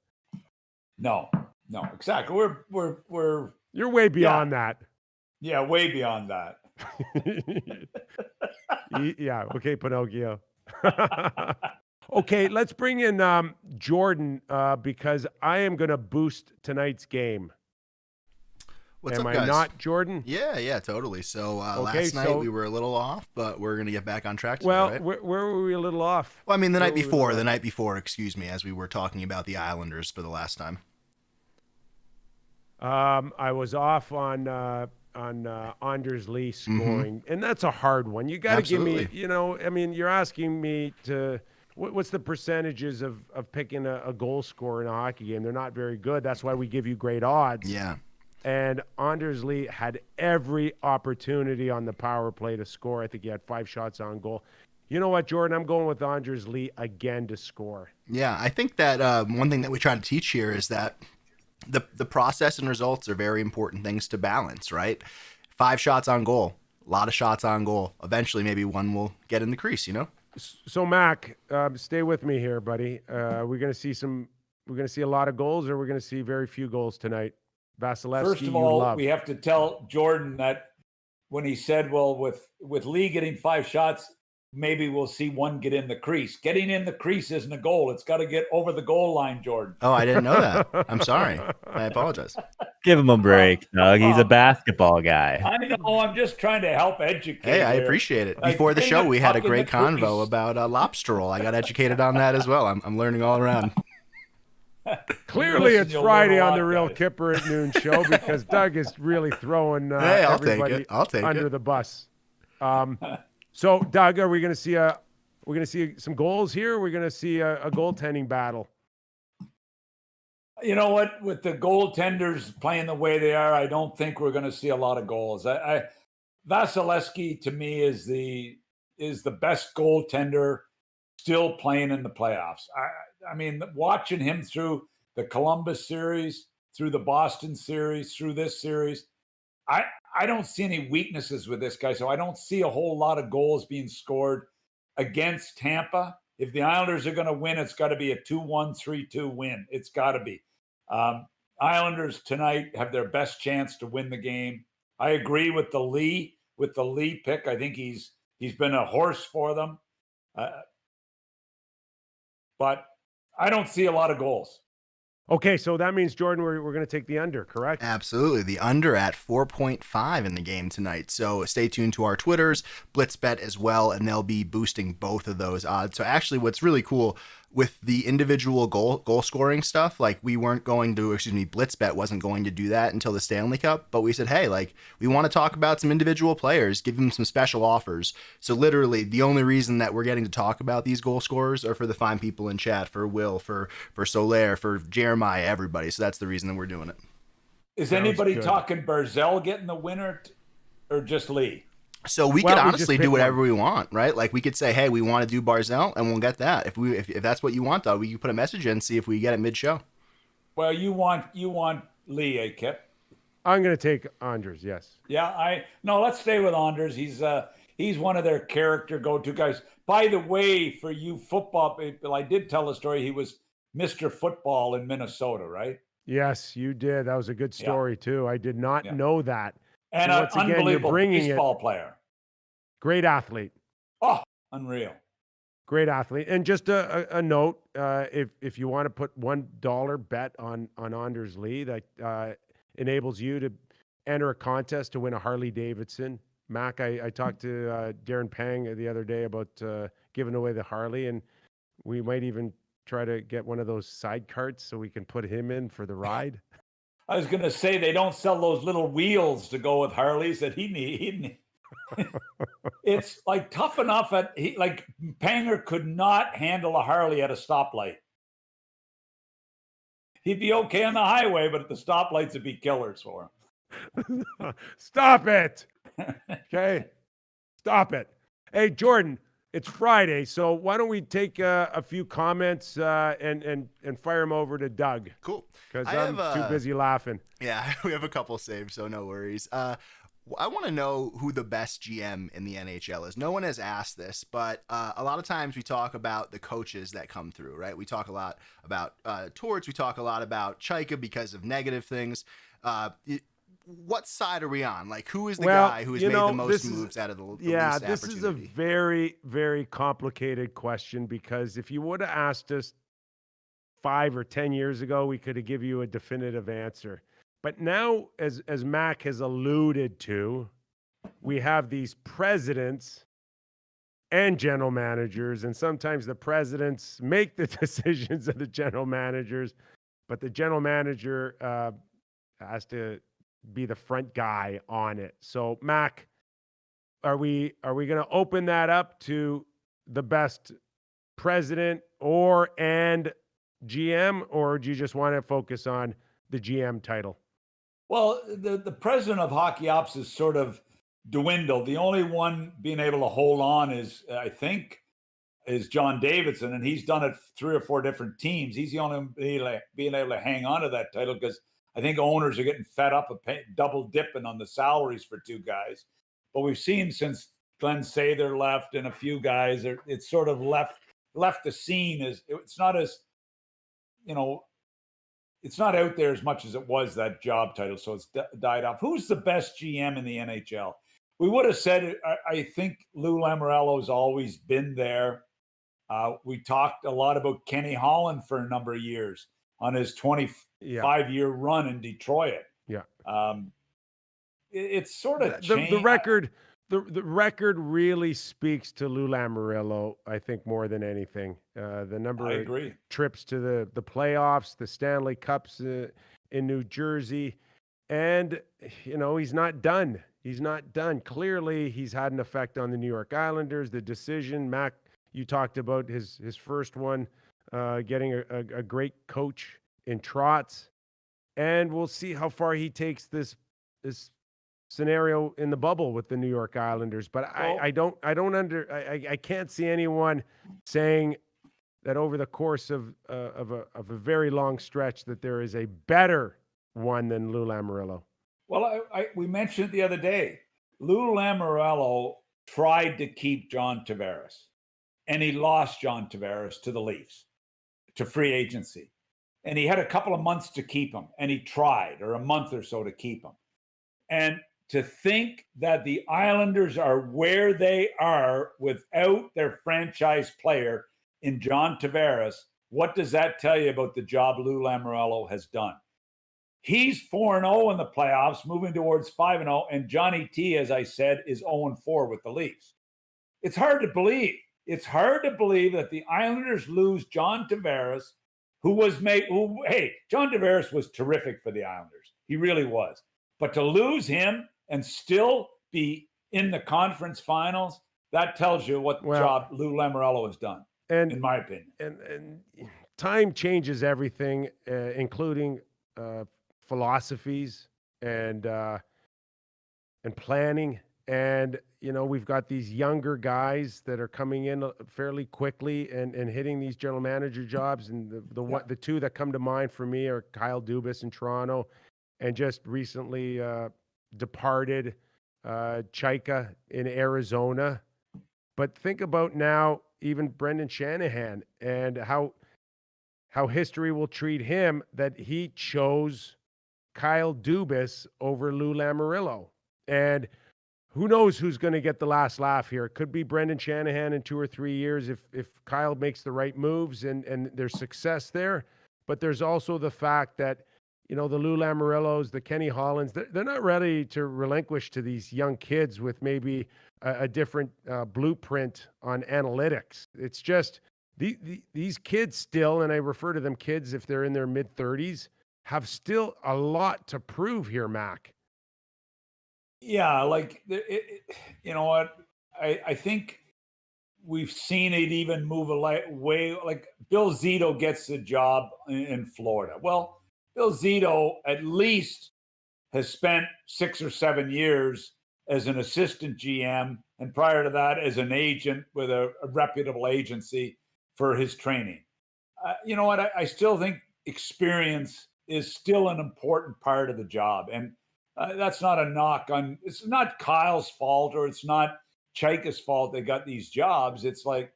No, exactly. We're You're way beyond that. Yeah, way beyond that. Yeah, okay, Pinocchio. Okay, let's bring in Jordan because I am going to boost tonight's game. What's Am up, guys? I not, Jordan? Yeah, totally. So last night we were a little off, but we're going to get back on track today, right? Where were we a little off? Well, I mean, the night before, excuse me, as we were talking about the Islanders for the last time. I was off on Anders Lee scoring, and that's a hard one. You got to give me, you're asking me to, what's the percentages of picking a goal scorer in a hockey game? They're not very good. That's why we give you great odds. Yeah. And Anders Lee had every opportunity on the power play to score. I think he had 5 shots on goal. You know what, Jordan? I'm going with Anders Lee again to score. Yeah, I think that one thing that we try to teach here is that the process and results are very important things to balance, right? 5 shots on goal. a lot of shots on goal. Eventually, maybe one will get in the crease, So Mac, stay with me here, buddy. We're going to see a lot of goals, or we're going to see very few goals tonight. Vasilevsky, first of all, we have to tell Jordan that when he said, well, with Lee getting 5 shots, maybe we'll see one get in the crease. Getting in the crease isn't a goal. It's got to get over the goal line, Jordan. Oh, I didn't know that. I'm sorry. I apologize. Give him a break, Doug. He's a basketball guy. I know. I'm just trying to help educate. Hey, I appreciate it. Before the show, we had a great convo about lobster roll. I got educated on that as well. I'm learning all around. Clearly, it's Friday on the Real Kyper at noon show because Doug is really throwing everybody under the bus. So, Doug, are we going to see some goals here? We're going to see a goaltending battle. You know what? With the goaltenders playing the way they are, I don't think we're going to see a lot of goals. Vasilevsky to me is the best goaltender still playing in the playoffs. I mean, watching him through the Columbus series, through the Boston series, through this series, I don't see any weaknesses with this guy. So I don't see a whole lot of goals being scored against Tampa. If the Islanders are going to win, it's got to be a 2-1, 3-2 win. It's got to be. Islanders tonight have their best chance to win the game. I agree with the Lee pick. I think he's been a horse for them. But I don't see a lot of goals. Okay, so that means, Jordan, we're going to take the under, correct? Absolutely. The under at 4.5 in the game tonight. So stay tuned to our Twitters, BlitzBet as well, and they'll be boosting both of those odds. So actually what's really cool with the individual goal scoring stuff, like BlitzBet wasn't going to do that until the Stanley Cup, but we said, hey, like we want to talk about some individual players, give them some special offers. So literally the only reason that we're getting to talk about these goal scorers are for the fine people in chat, for Will, for Soler, for Jeremiah, everybody. So that's the reason that we're doing it. Is anybody talking Barzal getting the winner or just Lee? So we could honestly do whatever we want, right? Like we could say, hey, we want to do Barzal, and we'll get that. If that's what you want, though, we can put a message in and see if we get it mid-show. Well, you want Lee, Kip? I'm going to take Anders, yes. Yeah, let's stay with Anders. He's one of their character go-to guys. By the way, for you football people, I did tell the story. He was Mr. Football in Minnesota, right? Yes, you did. That was a good story, too. I did not know that. And an unbelievable baseball player. Great athlete. Oh, unreal. Great athlete. And just a note, if you want to put $1 bet on Anders Lee, that enables you to enter a contest to win a Harley Davidson. Mac, I talked to Darren Pang the other day about giving away the Harley, and we might even try to get one of those side carts so we can put him in for the ride. I was going to say they don't sell those little wheels to go with Harleys that he need. It's like tough enough like Panger could not handle a Harley at a stoplight. He'd be okay on the highway, but at the stoplights it'd be killers for him. Stop it. Okay. Stop it. Hey, Jordan, it's Friday, so why don't we take a few comments and fire them over to Doug? Cool. Because I'm too busy laughing. Yeah, we have a couple saved, so no worries. I want to know who the best GM in the NHL is. No one has asked this, but a lot of times we talk about the coaches that come through, right? We talk a lot about Torts. We talk a lot about Chaika because of negative things. What side are we on? Like, who is the guy who has made the most moves out of the least opportunity? This is a very, very complicated question because if you would have asked us 5 or 10 years ago, we could have given you a definitive answer. But now, as Mac has alluded to, we have these presidents and general managers, and sometimes the presidents make the decisions of the general managers, but the general manager has to be the front guy on it. So, Mac, are we going to open that up to the best president and GM, or do you just want to focus on the GM title? Well, the president of Hockey Ops is sort of dwindled. The only one being able to hold on is John Davidson, and he's done it 3 or 4 different teams. He's the only being able to hang on to that title because I think owners are getting fed up of double dipping on the salaries for 2 guys. But we've seen since Glenn Sather left and a few guys, it's sort of left the scene as it's not as, it's not out there as much as it was, that job title. So it's died off. Who's the best GM in the NHL? We would have said, I think Lou Lamoriello's always been there. We talked a lot about Kenny Holland for a number of years on his 25-year run in Detroit. Yeah. It's sort of changed. The record really speaks to Lou Lamoriello, I think, more than anything. The number of trips to the playoffs, the Stanley Cups in New Jersey, and he's not done. He's not done. Clearly, he's had an effect on the New York Islanders. The decision, Mac, you talked about his first one, getting a great coach in Trotz, and we'll see how far he takes this scenario in the bubble with the New York Islanders. But I can't see anyone saying that over the course of a very long stretch that there is a better one than Lou Lamoriello. Well, we mentioned the other day, Lou Lamoriello tried to keep John Tavares, and he lost John Tavares to the Leafs, to free agency. And he had a couple of months to keep him, and he tried, or a month or so to keep him. And to think that the Islanders are where they are without their franchise player in John Tavares, what does that tell you about the job Lou Lamoriello has done? He's 4-0 in the playoffs, moving towards 5-0, and Johnny T, as I said, is 0-4 with the Leafs. It's hard to believe. It's hard to believe that the Islanders lose John Tavares, John Tavares was terrific for the Islanders. He really was. But to lose him and still be in the conference finals, that tells you what job Lou Lamoriello has done, in my opinion. And time changes everything, including philosophies and planning. And we've got these younger guys that are coming in fairly quickly and hitting these general manager jobs. And the two that come to mind for me are Kyle Dubas in Toronto, and just recently departed Chaika in Arizona. But think about now, even Brendan Shanahan, and how history will treat him, that he chose Kyle Dubas over Lou Lamoriello. And who knows who's going to get the last laugh here? It could be Brendan Shanahan in 2 or 3 years if Kyle makes the right moves and there's success there. But there's also the fact that, the Lou Lamoriellos, the Kenny Hollands, they're not ready to relinquish to these young kids with maybe a different blueprint on analytics. It's just these kids still, and I refer to them kids if they're in their mid-30s, have still a lot to prove here, Mac. Yeah, you know what? I think we've seen it even move way. Like Bill Zito gets the job in Florida. Well, Bill Zito at least has spent 6 or 7 years as an assistant GM, and prior to that as an agent with a reputable agency for his training. You know what? I still think experience is still an important part of the job. And that's not a knock on, it's not Kyle's fault or it's not Chaika's fault they got these jobs. It's like,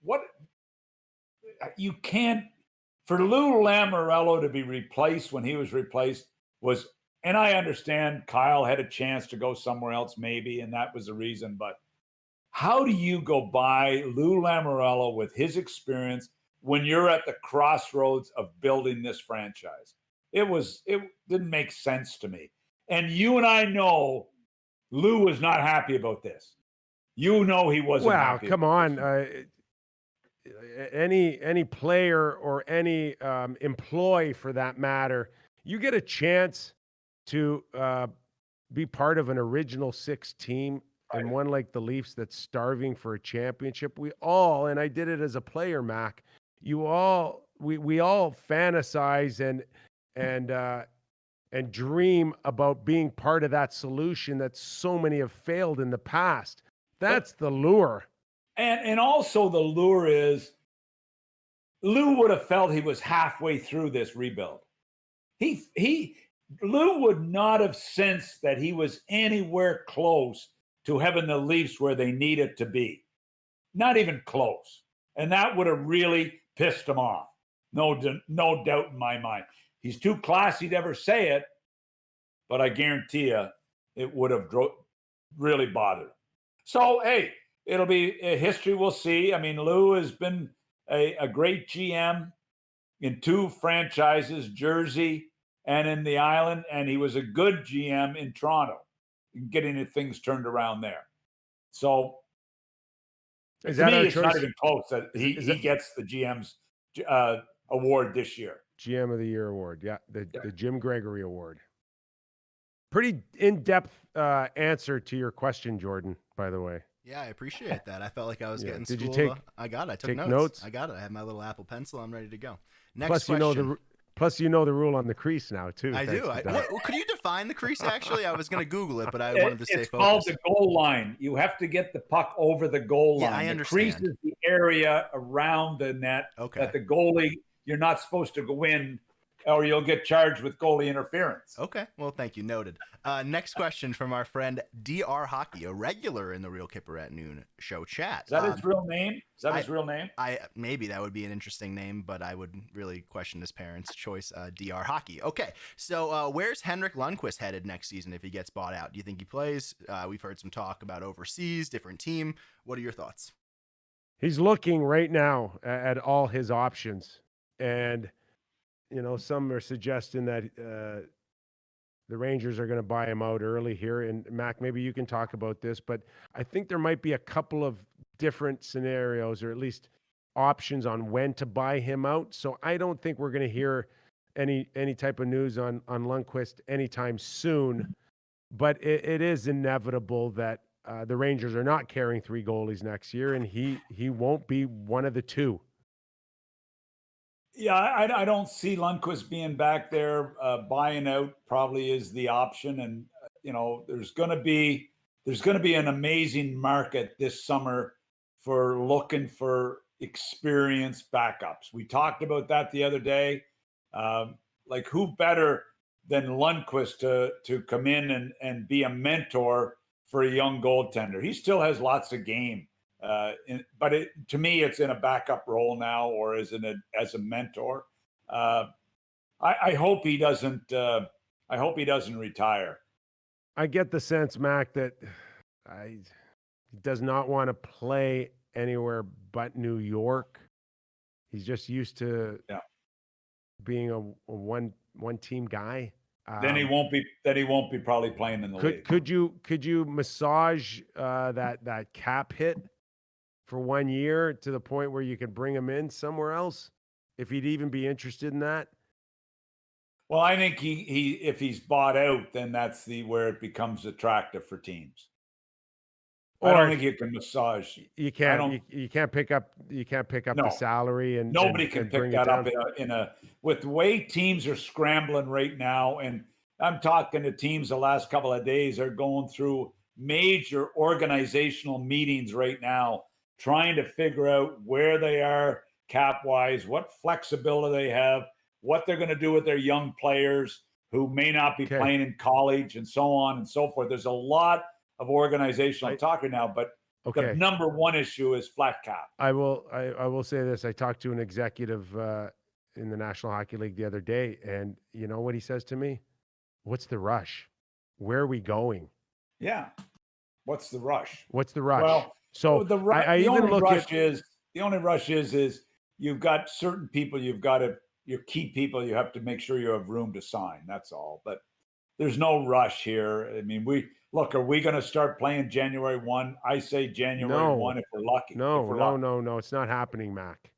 what you can't, for Lou Lamoriello to be replaced when he was replaced was, and I understand Kyle had a chance to go somewhere else maybe, and that was the reason, but how do you go by Lou Lamoriello with his experience when you're at the crossroads of building this franchise? It didn't make sense to me. And you and I know Lou was not happy about this. He wasn't happy. Well, come on. Any player or any employee for that matter, you get a chance to be part of an original 6 team and one like the Leafs that's starving for a championship. We all, and I did it as a player, Mac, we all fantasize and dream about being part of that solution that so many have failed in the past. That's the lure. And also the lure is Lou would have felt he was halfway through this rebuild. He Lou would not have sensed that he was anywhere close to having the Leafs where they needed to be. Not even close. And that would have really pissed him off. No doubt in my mind. He's too classy to ever say it, but I guarantee you it would have really bothered him. So, hey, it'll be a history. We'll see. I mean, Lou has been a great GM in 2 franchises, Jersey and in the Island, and he was a good GM in Toronto, getting things turned around there. So, Is to that me, our it's choice? not even close that he gets the GM's award this year. GM of the Year award. Yeah, the Jim Gregory Award. Pretty in-depth answer to your question, Jordan, by the way. Yeah, I appreciate that. I felt like I was getting Did schooled. you I got it. I took take notes. I got it. I have my little Apple Pencil. I'm ready to go. Next Plus, question. you know the rule on the crease now, too. I do. Could you define the crease, actually? I was going to Google it, but I wanted to stay It's focused. called the goal line. You have to get the puck over the goal line. Yeah, I The understand. crease is the area around the net that the goalie, you're not supposed to go in, or you'll get charged with goalie interference. Okay. Well, thank you. Noted. Next question from our friend DR Hockey, a regular in the Real Kyper at Noon show chat. Is that his real name? Is that his real name? Maybe that would be an interesting name, but I would really question his parents' choice. DR Hockey. Okay. So where's Henrik Lundqvist headed next season if he gets bought out? Do you think he plays? We've heard some talk about overseas, different team. What are your thoughts? He's looking right now at all his options. And, some are suggesting that the Rangers are going to buy him out early here. And, Mac, maybe you can talk about this, but I think there might be a couple of different scenarios, or at least options on when to buy him out. So I don't think we're going to hear any type of news on Lundqvist anytime soon. But it is inevitable that the Rangers are not carrying 3 goalies next year, and he won't be one of the 2. Yeah, I don't see Lundqvist being back there. Buying out probably is the option, and there's going to be an amazing market this summer for looking for experienced backups. We talked about that the other day. Like, who better than Lundqvist to come in and be a mentor for a young goaltender? He still has lots of game. But to me, it's in a backup role now, or as a mentor. I hope he doesn't. I hope he doesn't retire. I get the sense, Mac, that he does not want to play anywhere but New York. He's just used to being a one team guy. Then he won't be. Then he won't be probably playing in the league. Could you massage that cap hit for 1 year to the point where you could bring him in somewhere else, if he'd even be interested in that? Well, I think he if he's bought out, then that's where it becomes attractive for teams. I don't think you can massage. You can't. You can't pick up. You can't pick up the salary, and nobody can pick that up with the way teams are scrambling right now. And I'm talking to teams the last couple of days are going through major organizational meetings right now, trying to figure out where they are cap-wise, what flexibility they have, what they're going to do with their young players who may not be playing in college, and so on and so forth. There's a lot of organizational talk right now, but the number one issue is flat cap. I will say this. I talked to an executive in the National Hockey League the other day, and you know what he says to me? What's the rush? Where are we going? Yeah. What's the rush? What's the rush? Well, so the only rush is you've got certain people, your key people, you have to make sure you have room to sign. That's all. But there's no rush here. I mean, are we going to start playing January 1? I say January 1 if we're lucky. No. It's not happening, Mac.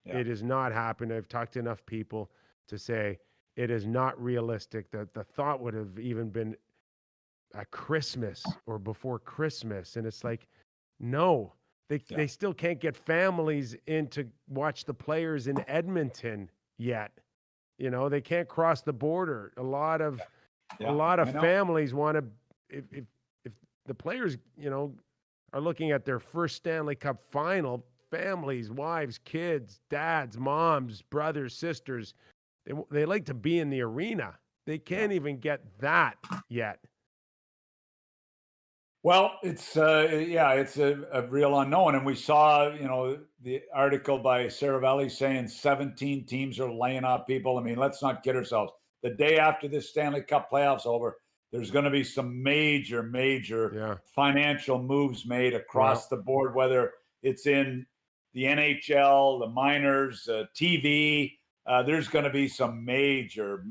Yeah. It is not happening. I've talked to enough people to say it is not realistic. That the thought would have even been at Christmas or before Christmas. And it's like, no, they still can't get families in to watch the players in Edmonton yet. You know, they can't cross the border. A lot of families want to, if the players, are looking at their first Stanley Cup final, families, wives, kids, dads, moms, brothers, sisters, they like to be in the arena. They can't even get that yet. Well, it's it's a real unknown, and we saw the article by Saravelli saying 17 teams are laying off people. I mean, let's not kid ourselves. The day after this Stanley Cup playoffs over, there's going to be some major financial moves made across the board, whether it's in the NHL, the minors, TV. There's going to be some major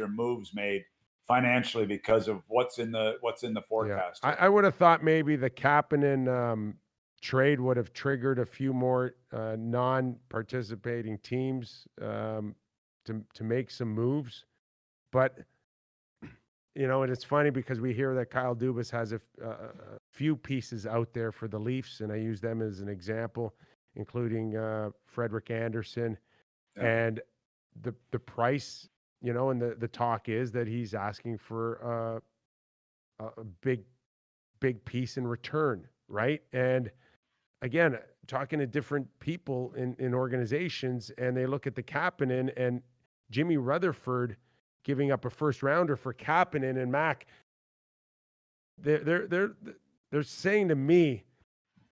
moves made financially because of what's in the forecast. Yeah. I would have thought maybe the Kapanen trade would have triggered a few more non-participating teams to make some moves, but and it's funny because we hear that Kyle Dubas has a few pieces out there for the Leafs, and I use them as an example, including Frederik Andersen, and the price. And the talk is that he's asking for a big piece in return, right? And again, talking to different people in organizations, and they look at the Kapanen and Jimmy Rutherford giving up a first rounder for Kapanen and Mac. They're saying to me,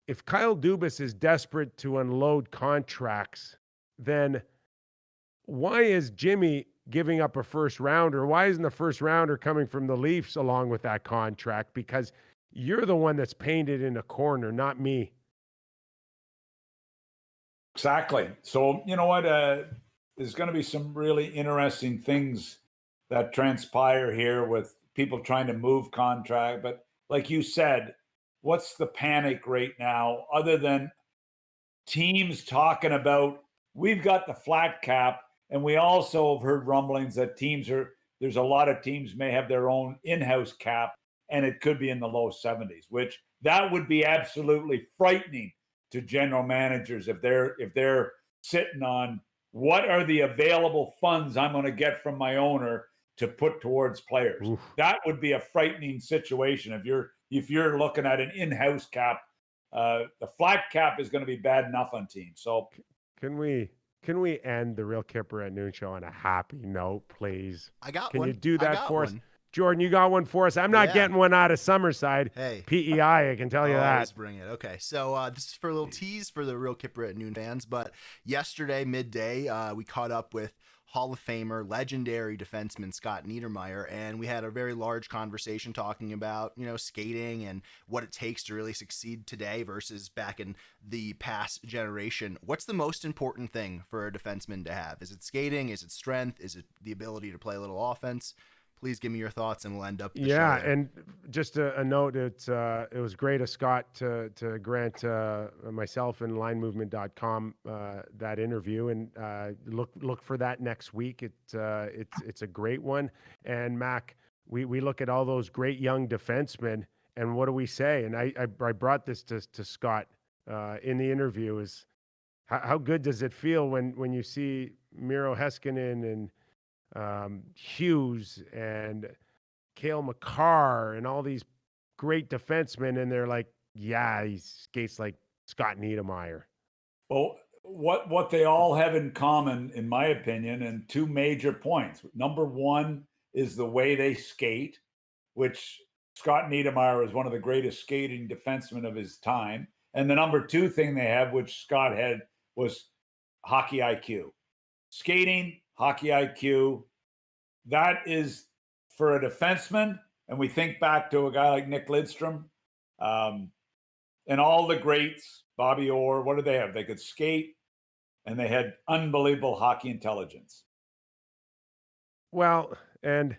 if Kyle Dubas is desperate to unload contracts, then why is Jimmy giving up a first rounder? Why isn't the first rounder coming from the Leafs along with that contract? Because you're the one that's painted in a corner, not me. Exactly. So, you know what? There's going to be some really interesting things that transpire here with people trying to move contract. But like you said, what's the panic right now other than teams talking about we've got the flat cap? And we also have heard rumblings that there's a lot of teams may have their own in-house cap, and it could be in the low 70s, which that would be absolutely frightening to general managers if they're sitting on what are the available funds I'm going to get from my owner to put towards players. Oof. That would be a frightening situation if you're looking at an in-house cap. The flat cap is going to be bad enough on teams. So can we end the Real Kyper at Noon show on a happy note, please? Can you do that for us? Jordan, you got one for us? I'm not getting one out of Summerside. Hey. PEI, I can tell you that. Always bring it. Okay, so this is for a little tease for the Real Kyper at Noon fans, but yesterday, midday, we caught up with Hall of Famer, legendary defenseman Scott Niedermayer, and we had a very large conversation talking about, skating and what it takes to really succeed today versus back in the past generation. What's the most important thing for a defenseman to have? Is it skating? Is it strength? Is it the ability to play a little offense? Please give me your thoughts, and we'll end up. And just a note: it was great of Scott to grant myself and linemovement.com that interview, and look for that next week. It's a great one. And Mac, we look at all those great young defensemen, and what do we say? And I brought this to Scott in the interview: is how good does it feel when you see Miro Heiskanen and Hughes and Cale Makar and all these great defensemen, and they're like, he skates like Scott Niedermayer. Well, what they all have in common, in my opinion, and two major points. Number one is the way they skate, which Scott Niedermayer is one of the greatest skating defensemen of his time. And the number two thing they have, which Scott had, was hockey IQ. Skating, hockey IQ, that is for a defenseman. And we think back to a guy like Nick Lidstrom and all the greats, Bobby Orr. What did they have? They could skate, and they had unbelievable hockey intelligence. Well, and,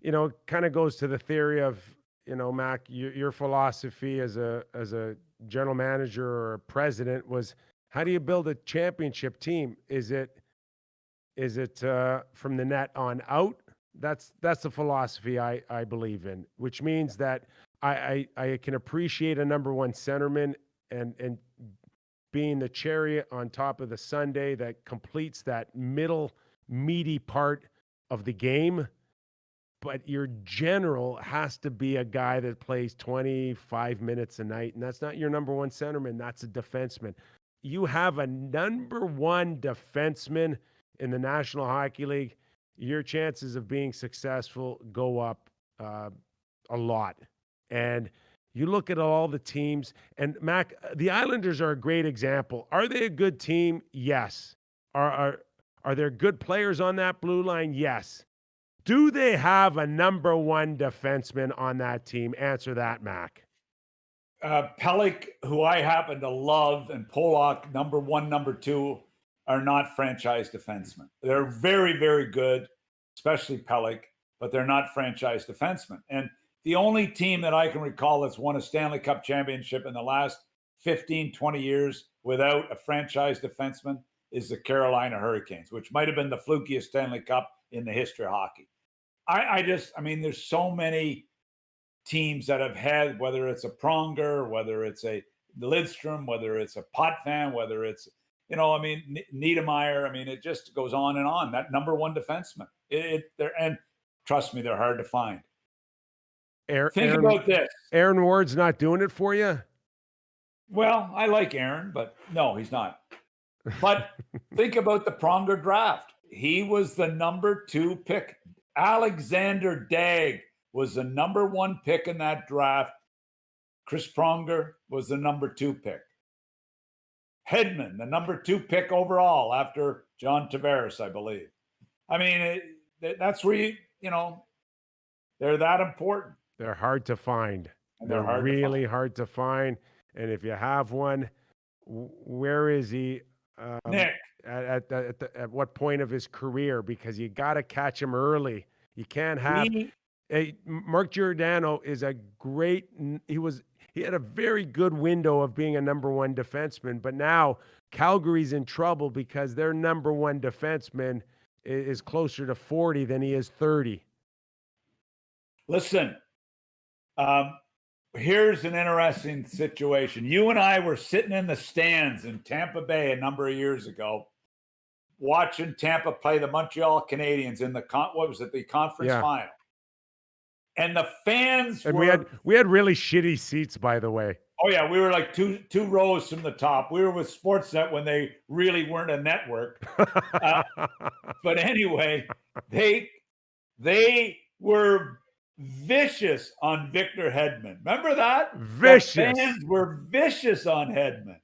it kind of goes to the theory of, Mac, your philosophy as a general manager or a president was, how do you build a championship team? Is it from the net on out? That's the philosophy I believe in, which means that I can appreciate a number one centerman and being the cherry on top of the sundae that completes that middle meaty part of the game. But your general has to be a guy that plays 25 minutes a night, and that's not your number one centerman. That's a defenseman. You have a number one defenseman in the National Hockey League. your chances of being successful go up a lot. And you look at all the teams, and Mac, the Islanders are a great example. Are they a good team? Yes. Are there good players on that blue line? Yes. Do they have a number one defenseman on that team? Answer that, Mac. Pelech, who I happen to love, and Polak, number one, number two, are not franchise defensemen. They're very, very good, especially Pelech, but they're not franchise defensemen. And the only team that I can recall that's won a Stanley Cup championship in the last 15, 20 years without a franchise defenseman is the Carolina Hurricanes, which might have been the flukiest Stanley Cup in the history of hockey. I mean, there's so many teams that have had, whether it's a Pronger, whether it's a Lidstrom, whether it's a Potvin, whether it's, Niedermeyer. I mean, it just goes on and on. That number one defenseman. And trust me, they're hard to find. Think about this. Aaron Ward's not doing it for you? Well, I like Aaron, but no, he's not. But think about the Pronger draft. He was the number 2 pick. Alexander Dagg was the number 1 pick in that draft. Chris Pronger was the number 2 pick. Hedman, the number 2 pick overall after John Tavares, I believe. I mean, that's where they're that important. They're hard to find. They're really hard to find. And if you have one, where is he? Nick. At what point of his career? Because you got to catch him early. You can't have. Mark Giordano is a great. He had a very good window of being a number 1 defenseman, but now Calgary's in trouble because their number 1 defenseman is closer to 40 than he is 30. Listen, here's an interesting situation. You and I were sitting in the stands in Tampa Bay a number of years ago, watching Tampa play the Montreal Canadiens in the conference final. And the fans we had really shitty seats, by the way. Oh yeah, we were like two rows from the top. We were with Sportsnet when they really weren't a network. But anyway, they were vicious on Victor Hedman. Remember that? Vicious. The fans were vicious on Hedman.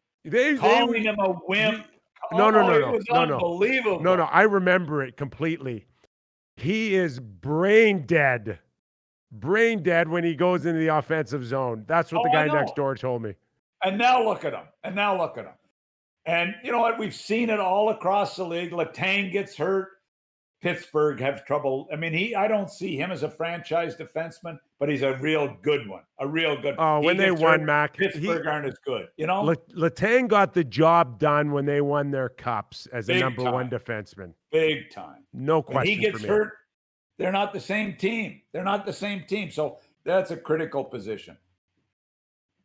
Calling him a wimp. No. It was unbelievable. No, I remember it completely. He is brain dead when he goes into the offensive zone. That's what the guy next door told me. And now look at him. And you know what? We've seen it all across the league. Letang gets hurt. Pittsburgh have trouble. I mean, I don't see him as a franchise defenseman, but he's a real good one. Oh, when they won, Mac, Pittsburgh aren't as good. Letang got the job done when they won their cups as a number 1 defenseman. Big time. No question. When he gets hurt, they're not the same team. So that's a critical position.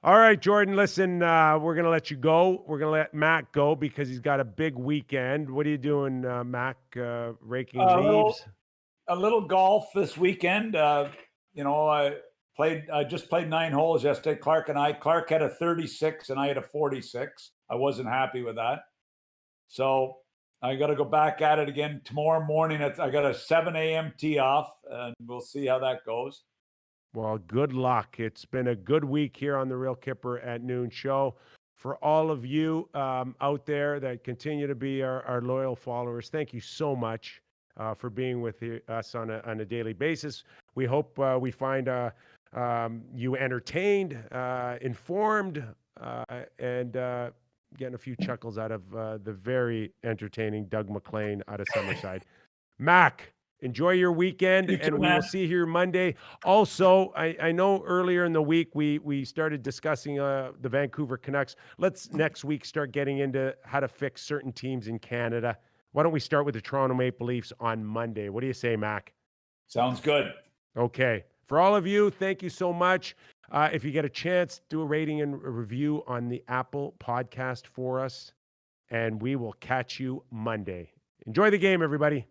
All right, Jordan, listen, we're going to let you go. We're going to let Mac go because he's got a big weekend. What are you doing, Mac, raking leaves? A little golf this weekend. I just played 9 holes yesterday, Clark and I. Clark had a 36 and I had a 46. I wasn't happy with that. So I got to go back at it again tomorrow morning. I got a 7 a.m. tee off, and we'll see how that goes. Well, good luck. It's been a good week here on the Real Kyper at Noon show. For all of you out there that continue to be our loyal followers, thank you so much for being with us on a daily basis. We hope we find you entertained, informed, and getting a few chuckles out of the very entertaining Doug Maclean out of Summerside. Mac, enjoy your weekend, and we will see you here Monday. Also, I know earlier in the week we started discussing the Vancouver Canucks. Let's next week start getting into how to fix certain teams in Canada. Why don't we start with the Toronto Maple Leafs on Monday? What do you say, Mac? Sounds good. Okay. For all of you, thank you so much. If you get a chance, do a rating and a review on the Apple podcast for us, and we will catch you Monday. Enjoy the game, everybody.